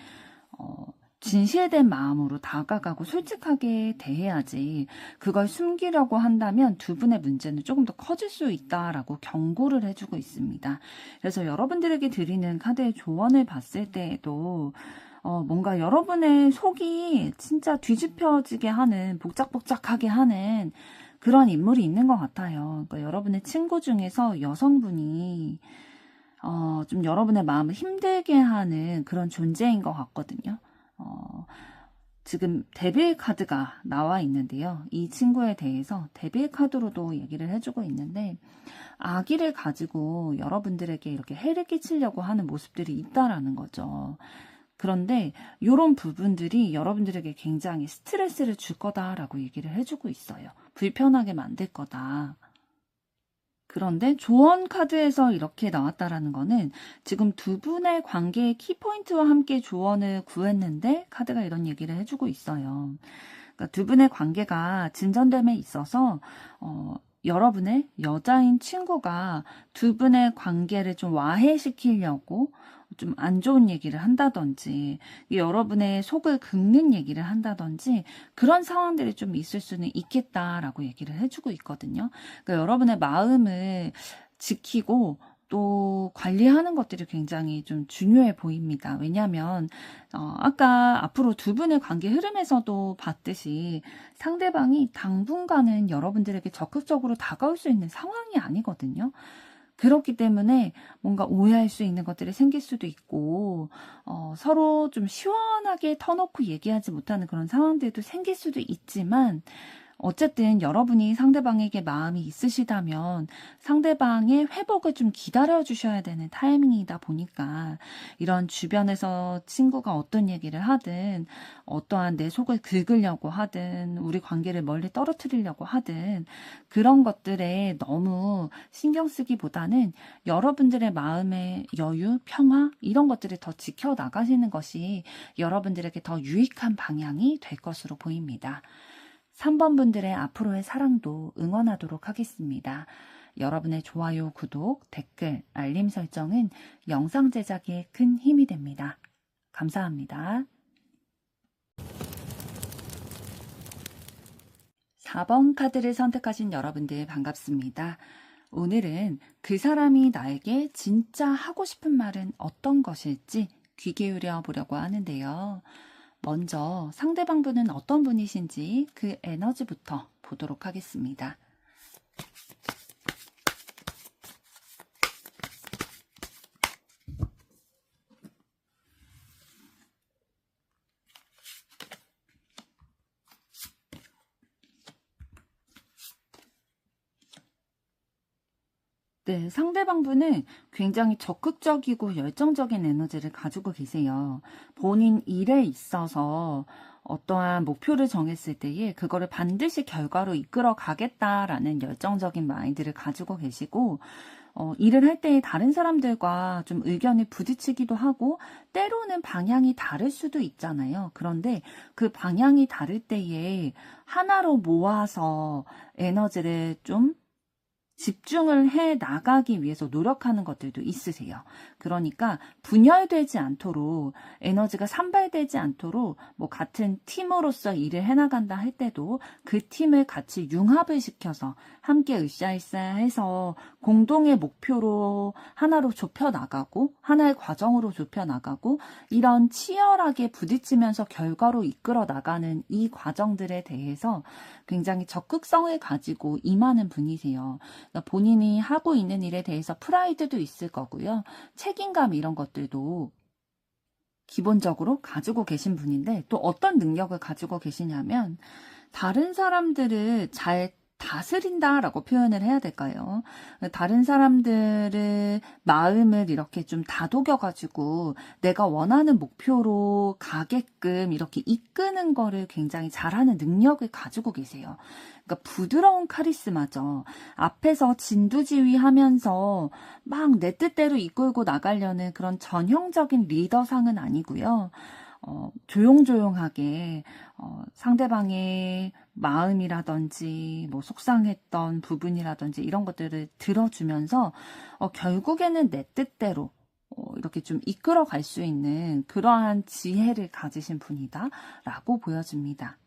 [SPEAKER 1] 진실된 마음으로 다가가고 솔직하게 대해야지 그걸 숨기려고 한다면 두 분의 문제는 조금 더 커질 수 있다라고 경고를 해주고 있습니다. 그래서 여러분들에게 드리는 카드의 조언을 봤을 때에도 뭔가 여러분의 속이 진짜 뒤집혀지게 하는 복작복작하게 하는 그런 인물이 있는 것 같아요. 그러니까 여러분의 친구 중에서 여성분이 좀 여러분의 마음을 힘들게 하는 그런 존재인 것 같거든요. 지금 데빌 카드가 나와 있는데요. 이 친구에 대해서 데빌 카드로도 얘기를 해주고 있는데 아기를 가지고 여러분들에게 이렇게 해를 끼치려고 하는 모습들이 있다라는 거죠. 그런데 이런 부분들이 여러분들에게 굉장히 스트레스를 줄 거다라고 얘기를 해주고 있어요. 불편하게 만들 거다. 그런데 조언 카드에서 이렇게 나왔다라는 거는 지금 두 분의 관계의 키포인트와 함께 조언을 구했는데 카드가 이런 얘기를 해주고 있어요. 그러니까 두 분의 관계가 진전됨에 있어서 여러분의 여자인 친구가 두 분의 관계를 좀 와해시키려고 좀 안 좋은 얘기를 한다든지 여러분의 속을 긁는 얘기를 한다든지 그런 상황들이 좀 있을 수는 있겠다라고 얘기를 해주고 있거든요. 그러니까 여러분의 마음을 지키고 또 관리하는 것들이 굉장히 좀 중요해 보입니다. 왜냐하면 아까 앞으로 두 분의 관계 흐름에서도 봤듯이 상대방이 당분간은 여러분들에게 적극적으로 다가올 수 있는 상황이 아니거든요. 그렇기 때문에 뭔가 오해할 수 있는 것들이 생길 수도 있고 서로 좀 시원하게 터놓고 얘기하지 못하는 그런 상황들도 생길 수도 있지만 어쨌든 여러분이 상대방에게 마음이 있으시다면 상대방의 회복을 좀 기다려 주셔야 되는 타이밍이다 보니까 이런 주변에서 친구가 어떤 얘기를 하든 어떠한 내 속을 긁으려고 하든 우리 관계를 멀리 떨어뜨리려고 하든 그런 것들에 너무 신경 쓰기보다는 여러분들의 마음의 여유, 평화 이런 것들을 더 지켜나가시는 것이 여러분들에게 더 유익한 방향이 될 것으로 보입니다. 3번 분들의 앞으로의 사랑도 응원하도록 하겠습니다. 여러분의 좋아요, 구독, 댓글, 알림 설정은 영상 제작에 큰 힘이 됩니다. 감사합니다. 4번 카드를 선택하신 여러분들 반갑습니다. 오늘은 그 사람이 나에게 진짜 하고 싶은 말은 어떤 것일지 귀 기울여 보려고 하는데요. 먼저 상대방 분은 어떤 분이신지 그 에너지부터 보도록 하겠습니다. 네, 상대방 분은 굉장히 적극적이고 열정적인 에너지를 가지고 계세요. 본인 일에 있어서 어떠한 목표를 정했을 때에 그거를 반드시 결과로 이끌어 가겠다라는 열정적인 마인드를 가지고 계시고 일을 할 때 다른 사람들과 좀 의견이 부딪히기도 하고 때로는 방향이 다를 수도 있잖아요. 그런데 그 방향이 다를 때에 하나로 모아서 에너지를 좀 집중을 해 나가기 위해서 노력하는 것들도 있으세요. 그러니까 분열되지 않도록 에너지가 산발되지 않도록 뭐 같은 팀으로서 일을 해나간다 할 때도 그 팀을 같이 융합을 시켜서 함께 으쌰으쌰해서 공동의 목표로 하나로 좁혀 나가고 하나의 과정으로 좁혀 나가고 이런 치열하게 부딪히면서 결과로 이끌어 나가는 이 과정들에 대해서 굉장히 적극성을 가지고 임하는 분이세요. 그러니까 본인이 하고 있는 일에 대해서 프라이드도 있을 거고요. 책임감 이런 것들도 기본적으로 가지고 계신 분인데 또 어떤 능력을 가지고 계시냐면 다른 사람들을 잘 다스린다라고 표현을 해야 될까요? 다른 사람들의 마음을 이렇게 좀 다독여가지고 내가 원하는 목표로 가게끔 이렇게 이끄는 거를 굉장히 잘하는 능력을 가지고 계세요. 그러니까 부드러운 카리스마죠. 앞에서 진두지휘하면서 막 내 뜻대로 이끌고 나가려는 그런 전형적인 리더상은 아니고요. 조용조용하게 상대방의 마음이라든지 뭐 속상했던 부분이라든지 이런 것들을 들어주면서 결국에는 내 뜻대로 이렇게 좀 이끌어 갈 수 있는 그러한 지혜를 가지신 분이다 라고 보여집니다.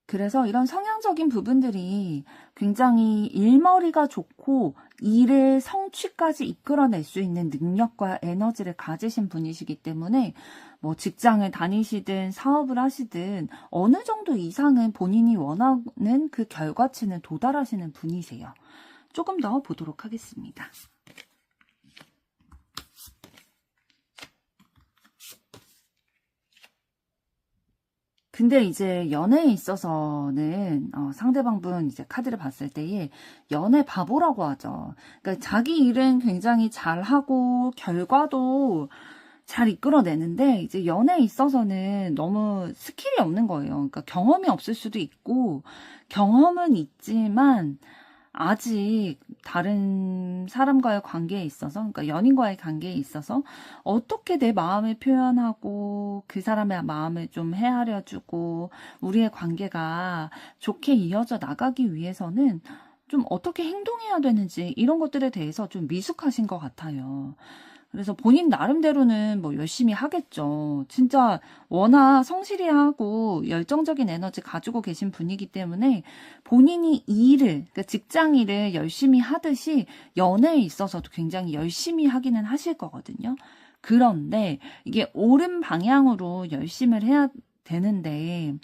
[SPEAKER 1] 그래서 이런 성향적인 부분들이 굉장히 일머리가 좋고 일을 성취까지 이끌어낼 수 있는 능력과 에너지를 가지신 분이시기 때문에 뭐 직장을 다니시든 사업을 하시든 어느 정도 이상은 본인이 원하는 그 결과치는 도달하시는 분이세요. 조금 더 보도록 하겠습니다. 근데 이제 연애에 있어서는 상대방 분 이제 카드를 봤을 때에 연애 바보라고 하죠. 그러니까 자기 일은 굉장히 잘하고 결과도 잘 이끌어내는데 이제 연애에 있어서는 너무 스킬이 없는 거예요. 그러니까 경험이 없을 수도 있고 경험은 있지만 아직 다른 사람과의 관계에 있어서, 그러니까 연인과의 관계에 있어서 어떻게 내 마음을 표현하고 그 사람의 마음을 좀 헤아려주고 우리의 관계가 좋게 이어져 나가기 위해서는 좀 어떻게 행동해야 되는지 이런 것들에 대해서 좀 미숙하신 것 같아요. 그래서 본인 나름대로는 뭐 열심히 하겠죠. 진짜 워낙 성실히하고 열정적인 에너지 가지고 계신 분이기 때문에 본인이 일을, 그러니까 직장 일을 열심히 하듯이 연애에 있어서도 굉장히 열심히 하기는 하실 거거든요. 그런데 이게 옳은 방향으로 열심을 해야 되는데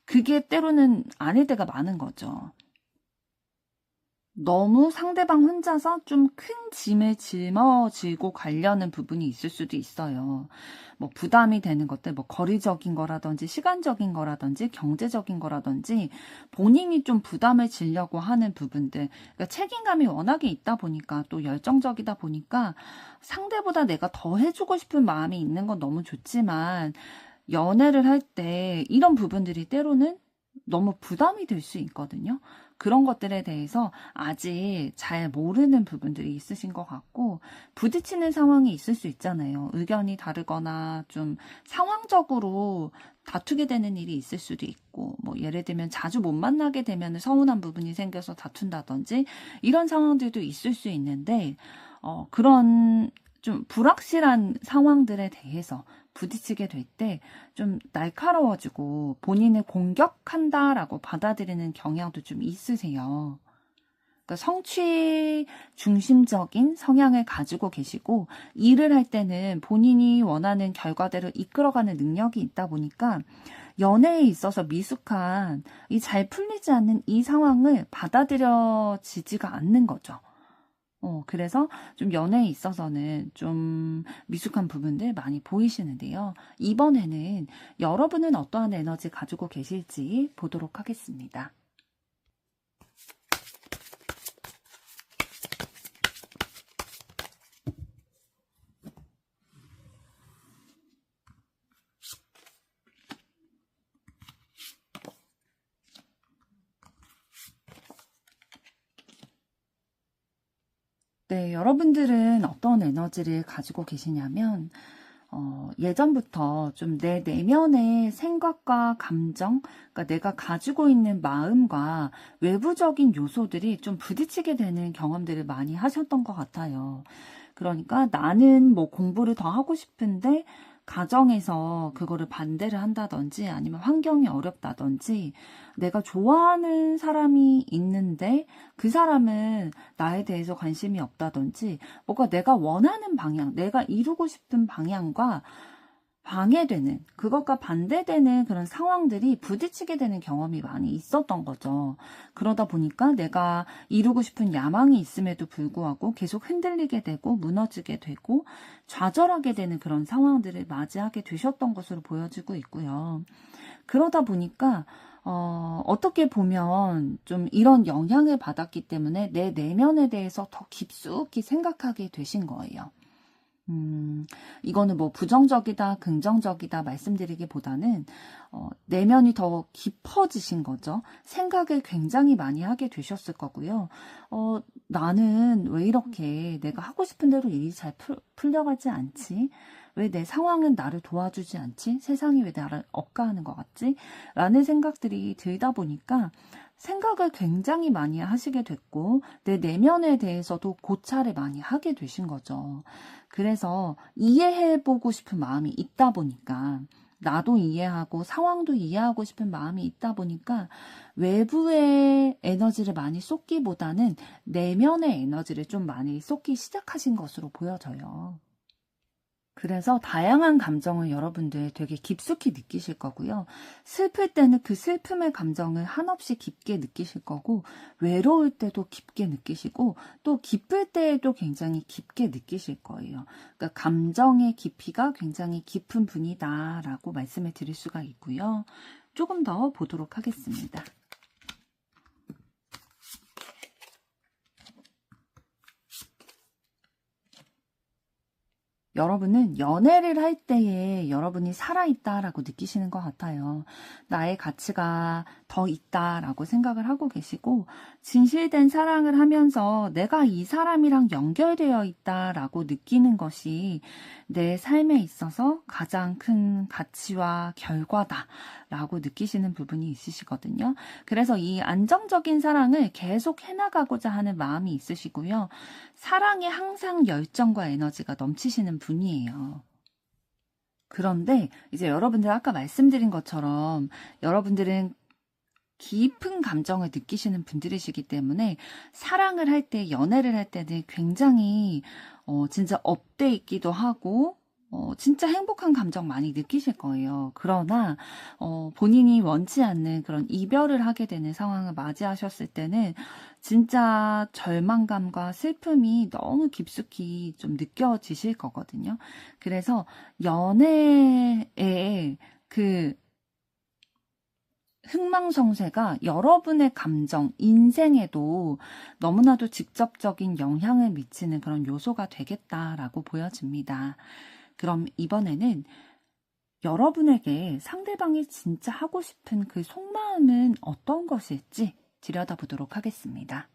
[SPEAKER 1] 그게 때로는 아닐 때가 많은 거죠. 너무 상대방 혼자서 좀 큰 짐을 짊어지고 가려는 부분이 있을 수도 있어요. 뭐 부담이 되는 것들, 뭐 거리적인 거라든지 시간적인 거라든지 경제적인 거라든지 본인이 좀 부담을 지려고 하는 부분들, 그러니까 책임감이 워낙에 있다 보니까 또 열정적이다 보니까 상대보다 내가 더 해주고 싶은 마음이 있는 건 너무 좋지만 연애를 할 때 이런 부분들이 때로는 너무 부담이 될 수 있거든요. 그런 것들에 대해서 아직 잘 모르는 부분들이 있으신 것 같고, 부딪히는 상황이 있을 수 있잖아요. 의견이 다르거나 좀 상황적으로 다투게 되는 일이 있을 수도 있고, 뭐 예를 들면 자주 못 만나게 되면 서운한 부분이 생겨서 다툰다든지 이런 상황들도 있을 수 있는데, 그런 좀 불확실한 상황들에 대해서 부딪히게 될 때 좀 날카로워지고 본인을 공격한다라고 받아들이는 경향도 좀 있으세요. 그러니까 성취 중심적인 성향을 가지고 계시고 일을 할 때는 본인이 원하는 결과대로 이끌어가는 능력이 있다 보니까 연애에 있어서 미숙한 이 잘 풀리지 않는 이 상황을 받아들여지지가 않는 거죠. 그래서 좀 연애에 있어서는 좀 미숙한 부분들 많이 보이시는데요. 이번에는 여러분은 어떠한 에너지 가지고 계실지 보도록 하겠습니다. 네, 여러분들은 어떤 에너지를 가지고 계시냐면, 예전부터 좀 내 내면의 생각과 감정, 그러니까 내가 가지고 있는 마음과 외부적인 요소들이 좀 부딪히게 되는 경험들을 많이 하셨던 것 같아요. 그러니까 나는 뭐 공부를 더 하고 싶은데, 가정에서 그거를 반대를 한다든지 아니면 환경이 어렵다든지 내가 좋아하는 사람이 있는데 그 사람은 나에 대해서 관심이 없다든지 뭔가 내가 원하는 방향, 내가 이루고 싶은 방향과 방해되는, 그것과 반대되는 그런 상황들이 부딪히게 되는 경험이 많이 있었던 거죠. 그러다 보니까 내가 이루고 싶은 야망이 있음에도 불구하고 계속 흔들리게 되고 무너지게 되고 좌절하게 되는 그런 상황들을 맞이하게 되셨던 것으로 보여지고 있고요. 그러다 보니까 어떻게 보면 좀 이런 영향을 받았기 때문에 내 내면에 대해서 더 깊숙이 생각하게 되신 거예요. 이거는 뭐 부정적이다, 긍정적이다 말씀드리기보다는 내면이 더 깊어지신 거죠. 생각을 굉장히 많이 하게 되셨을 거고요. 나는 왜 이렇게 내가 하고 싶은 대로 일이 잘 풀려가지 않지? 왜 내 상황은 나를 도와주지 않지? 세상이 왜 나를 억까하는 것 같지? 라는 생각들이 들다 보니까 생각을 굉장히 많이 하시게 됐고 내 내면에 대해서도 고찰을 많이 하게 되신 거죠. 그래서 이해해보고 싶은 마음이 있다 보니까 나도 이해하고 상황도 이해하고 싶은 마음이 있다 보니까 외부의 에너지를 많이 쏟기보다는 내면의 에너지를 좀 많이 쏟기 시작하신 것으로 보여져요. 그래서 다양한 감정을 여러분들 되게 깊숙이 느끼실 거고요. 슬플 때는 그 슬픔의 감정을 한없이 깊게 느끼실 거고, 외로울 때도 깊게 느끼시고, 또 기쁠 때에도 굉장히 깊게 느끼실 거예요. 그러니까 감정의 깊이가 굉장히 깊은 분이다라고 말씀을 드릴 수가 있고요. 조금 더 보도록 하겠습니다. 여러분은 연애를 할 때에 여러분이 살아있다라고 느끼시는 것 같아요. 나의 가치가 더 있다라고 생각을 하고 계시고 진실된 사랑을 하면서 내가 이 사람이랑 연결되어 있다라고 느끼는 것이 내 삶에 있어서 가장 큰 가치와 결과다라고 느끼시는 부분이 있으시거든요. 그래서 이 안정적인 사랑을 계속 해나가고자 하는 마음이 있으시고요. 사랑에 항상 열정과 에너지가 넘치시는 분이에요. 그런데 이제 여러분들 아까 말씀드린 것처럼 여러분들은 깊은 감정을 느끼시는 분들이시기 때문에 사랑을 할 때, 연애를 할 때는 굉장히 진짜 업돼 있기도 하고 진짜 행복한 감정 많이 느끼실 거예요. 그러나 본인이 원치 않는 그런 이별을 하게 되는 상황을 맞이하셨을 때는 진짜 절망감과 슬픔이 너무 깊숙이 좀 느껴지실 거거든요. 그래서 연애에 그 흥망성쇠가 여러분의 감정, 인생에도 너무나도 직접적인 영향을 미치는 그런 요소가 되겠다라고 보여집니다. 그럼 이번에는 여러분에게 상대방이 진짜 하고 싶은 그 속마음은 어떤 것일지 들여다보도록 하겠습니다.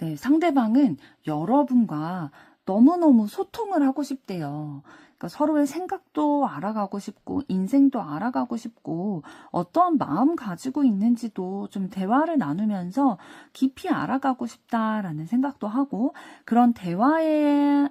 [SPEAKER 1] 네, 상대방은 여러분과 너무너무 소통을 하고 싶대요. 그러니까 서로의 생각도 알아가고 싶고, 인생도 알아가고 싶고, 어떠한 마음 가지고 있는지도 좀 대화를 나누면서 깊이 알아가고 싶다라는 생각도 하고, 그런 대화를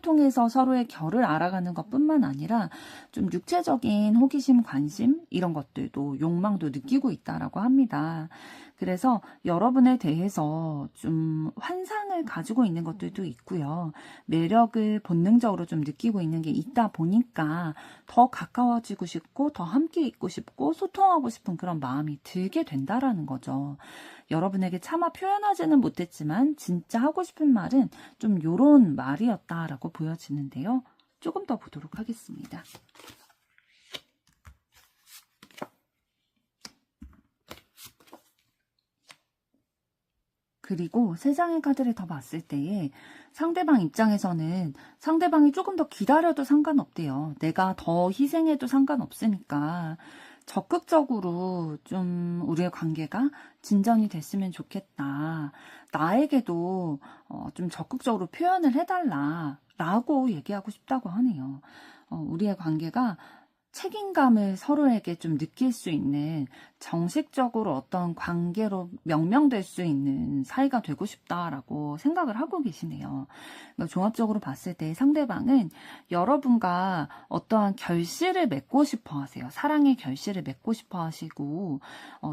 [SPEAKER 1] 통해서 서로의 결을 알아가는 것뿐만 아니라 좀 육체적인 호기심, 관심, 이런 것들도 욕망도 느끼고 있다라고 합니다. 그래서 여러분에 대해서 좀 환상을 가지고 있는 것들도 있고요. 매력을 본능적으로 좀 느끼고 있는 게 있다 보니까 더 가까워지고 싶고 더 함께 있고 싶고 소통하고 싶은 그런 마음이 들게 된다라는 거죠. 여러분에게 차마 표현하지는 못했지만 진짜 하고 싶은 말은 좀 요런 말이었다라고 보여지는데요. 조금 더 보도록 하겠습니다. 그리고 세 장의 카드를 더 봤을 때에 상대방 입장에서는 상대방이 조금 더 기다려도 상관없대요. 내가 더 희생해도 상관없으니까 적극적으로 좀 우리의 관계가 진전이 됐으면 좋겠다. 나에게도 좀 적극적으로 표현을 해달라 라고 얘기하고 싶다고 하네요. 우리의 관계가 책임감을 서로에게 좀 느낄 수 있는 정식적으로 어떤 관계로 명명될 수 있는 사이가 되고 싶다라고 생각을 하고 계시네요. 그러니까 종합적으로 봤을 때 상대방은 여러분과 어떠한 결실을 맺고 싶어 하세요. 사랑의 결실을 맺고 싶어 하시고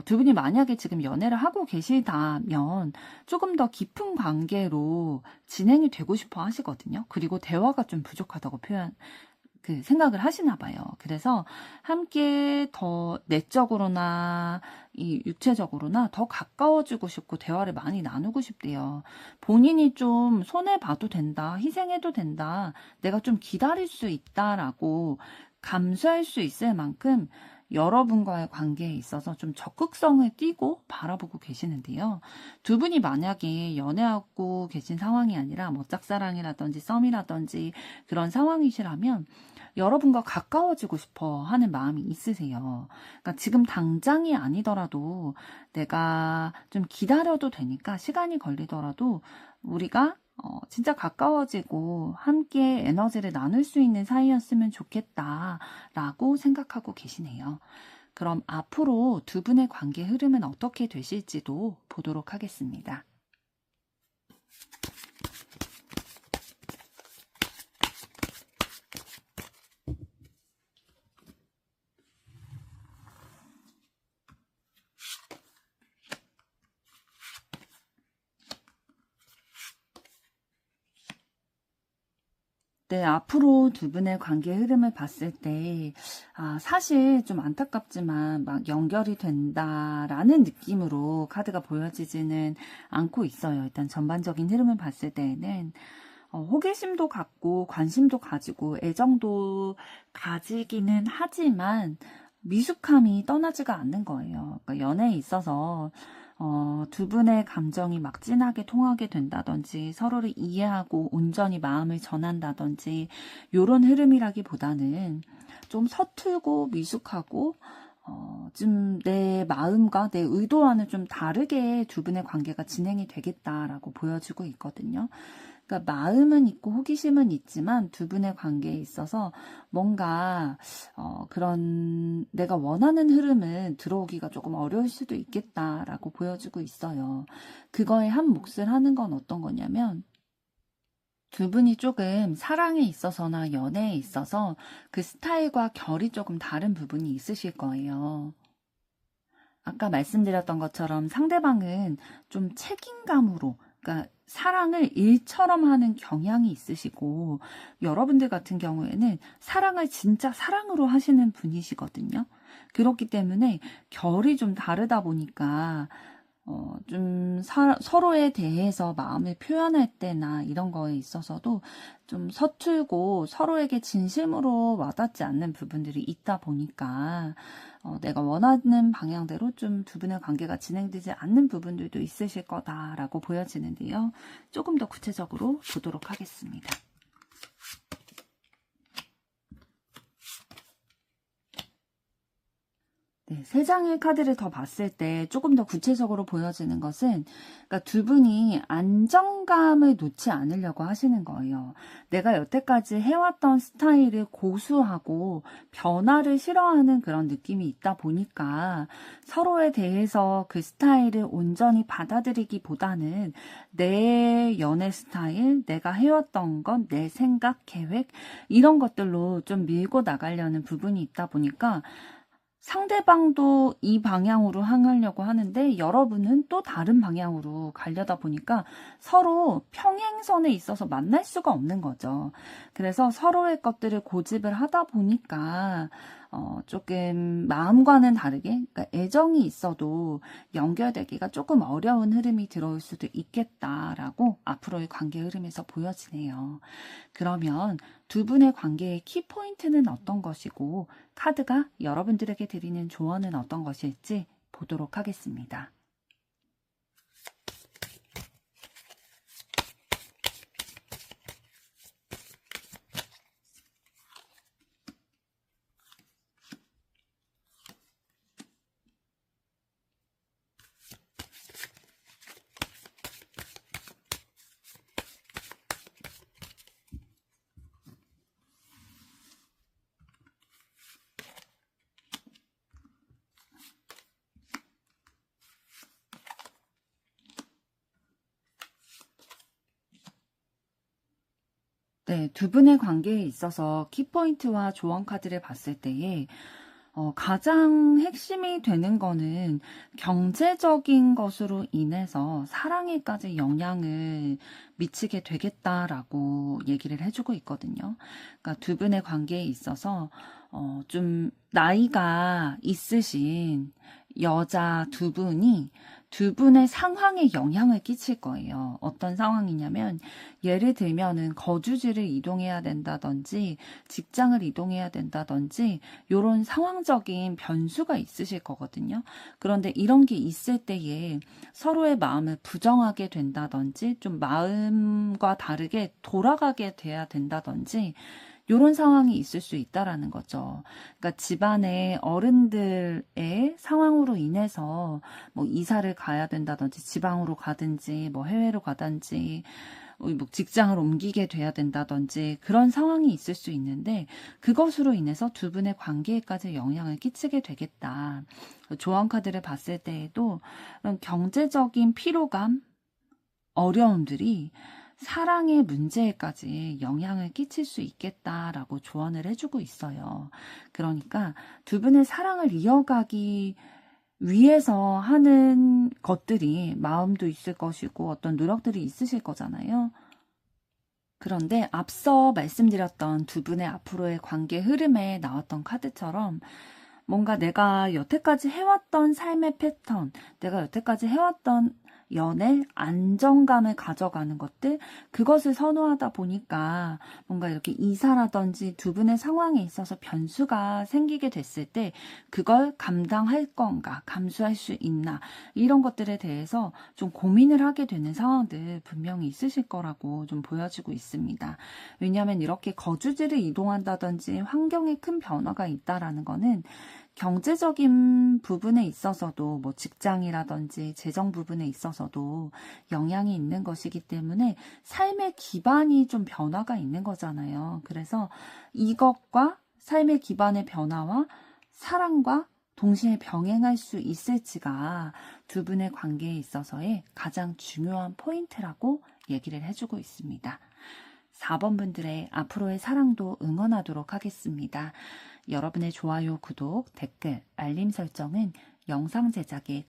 [SPEAKER 1] 두 분이 만약에 지금 연애를 하고 계시다면 조금 더 깊은 관계로 진행이 되고 싶어 하시거든요. 그리고 대화가 좀 부족하다고 생각을 하시나 봐요. 그래서 함께 더 내적으로나 이 육체적으로나 더 가까워지고 싶고 대화를 많이 나누고 싶대요. 본인이 좀 손해봐도 된다, 희생해도 된다, 내가 좀 기다릴 수 있다라고 감수할 수 있을 만큼 여러분과의 관계에 있어서 좀 적극성을 띠고 바라보고 계시는데요. 두 분이 만약에 연애하고 계신 상황이 아니라 뭐 짝사랑이라든지 썸이라든지 그런 상황이시라면 여러분과 가까워지고 싶어 하는 마음이 있으세요. 그러니까 지금 당장이 아니더라도 내가 좀 기다려도 되니까 시간이 걸리더라도 우리가 진짜 가까워지고 함께 에너지를 나눌 수 있는 사이였으면 좋겠다라고 생각하고 계시네요. 그럼 앞으로 두 분의 관계 흐름은 어떻게 되실지도 보도록 하겠습니다. 네, 앞으로 두 분의 관계 흐름을 봤을 때, 사실 좀 안타깝지만 막 연결이 된다라는 느낌으로 카드가 보여지지는 않고 있어요. 일단 전반적인 흐름을 봤을 때에는, 호기심도 갖고 관심도 가지고 애정도 가지기는 하지만 미숙함이 떠나지가 않는 거예요. 그러니까 연애에 있어서 두 분의 감정이 막 진하게 통하게 된다든지 서로를 이해하고 온전히 마음을 전한다든지 요런 흐름이라기보다는 좀 서툴고 미숙하고 좀 내 마음과 내 의도와는 좀 다르게 두 분의 관계가 진행이 되겠다라고 보여지고 있거든요. 그러니까 마음은 있고 호기심은 있지만 두 분의 관계에 있어서 뭔가 그런 내가 원하는 흐름은 들어오기가 조금 어려울 수도 있겠다라고 보여지고 있어요. 그거에 한 몫을 하는 건 어떤 거냐면 두 분이 조금 사랑에 있어서나 연애에 있어서 그 스타일과 결이 조금 다른 부분이 있으실 거예요. 아까 말씀드렸던 것처럼 상대방은 좀 책임감으로, 그러니까 사랑을 일처럼 하는 경향이 있으시고, 여러분들 같은 경우에는 사랑을 진짜 사랑으로 하시는 분이시거든요. 그렇기 때문에 결이 좀 다르다 보니까 좀 서로에 대해서 마음을 표현할 때나 이런 거에 있어서도 좀 서툴고 서로에게 진심으로 와닿지 않는 부분들이 있다 보니까 내가 원하는 방향대로 좀 두 분의 관계가 진행되지 않는 부분들도 있으실 거다라고 보여지는데요. 조금 더 구체적으로 보도록 하겠습니다. 네, 세 장의 카드를 더 봤을 때 조금 더 구체적으로 보여지는 것은, 그러니까 두 분이 안정감을 놓지 않으려고 하시는 거예요. 내가 여태까지 해왔던 스타일을 고수하고 변화를 싫어하는 그런 느낌이 있다 보니까 서로에 대해서 그 스타일을 온전히 받아들이기보다는 내 연애 스타일, 내가 해왔던 것, 내 생각, 계획 이런 것들로 좀 밀고 나가려는 부분이 있다 보니까 상대방도 이 방향으로 향하려고 하는데 여러분은 또 다른 방향으로 가려다 보니까 서로 평행선에 있어서 만날 수가 없는 거죠. 그래서 서로의 것들을 고집을 하다 보니까 조금 마음과는 다르게, 그러니까 애정이 있어도 연결되기가 조금 어려운 흐름이 들어올 수도 있겠다라고 앞으로의 관계 흐름에서 보여지네요. 그러면 두 분의 관계의 키포인트는 어떤 것이고 카드가 여러분들에게 드리는 조언은 어떤 것일지 보도록 하겠습니다. 네, 두 분의 관계에 있어서 키포인트와 조언 카드를 봤을 때에 가장 핵심이 되는 거는 경제적인 것으로 인해서 사랑에까지 영향을 미치게 되겠다라고 얘기를 해주고 있거든요. 그러니까 두 분의 관계에 있어서 좀 나이가 있으신 여자 두 분이 두 분의 상황에 영향을 끼칠 거예요. 어떤 상황이냐면 예를 들면은 거주지를 이동해야 된다든지 직장을 이동해야 된다든지 이런 상황적인 변수가 있으실 거거든요. 그런데 이런 게 있을 때에 서로의 마음을 부정하게 된다든지 좀 마음과 다르게 돌아가게 돼야 된다든지 이런 상황이 있을 수 있다라는 거죠. 그러니까 집안의 어른들의 상황으로 인해서 뭐 이사를 가야 된다든지 지방으로 가든지 뭐 해외로 가든지 뭐 직장을 옮기게 돼야 된다든지 그런 상황이 있을 수 있는데 그것으로 인해서 두 분의 관계에까지 영향을 끼치게 되겠다. 조언 카드를 봤을 때에도 그런 경제적인 피로감, 어려움들이 사랑의 문제에까지 영향을 끼칠 수 있겠다라고 조언을 해주고 있어요. 그러니까 두 분의 사랑을 이어가기 위해서 하는 것들이 마음도 있을 것이고 어떤 노력들이 있으실 거잖아요. 그런데 앞서 말씀드렸던 두 분의 앞으로의 관계 흐름에 나왔던 카드처럼 뭔가 내가 여태까지 해왔던 삶의 패턴, 내가 여태까지 해왔던 연애, 안정감을 가져가는 것들, 그것을 선호하다 보니까 뭔가 이렇게 이사라든지 두 분의 상황에 있어서 변수가 생기게 됐을 때 그걸 감당할 건가, 감수할 수 있나, 이런 것들에 대해서 좀 고민을 하게 되는 상황들 분명히 있으실 거라고 좀 보여지고 있습니다. 왜냐하면 이렇게 거주지를 이동한다든지 환경에 큰 변화가 있다라는 거는 경제적인 부분에 있어서도 뭐 직장이라든지 재정 부분에 있어서도 영향이 있는 것이기 때문에 삶의 기반이 좀 변화가 있는 거잖아요. 그래서 이것과 삶의 기반의 변화와 사랑과 동시에 병행할 수 있을지가 두 분의 관계에 있어서의 가장 중요한 포인트라고 얘기를 해주고 있습니다. 4번 분들의 앞으로의 사랑도 응원하도록 하겠습니다. 여러분의 좋아요, 구독, 댓글, 알림 설정은 영상 제작에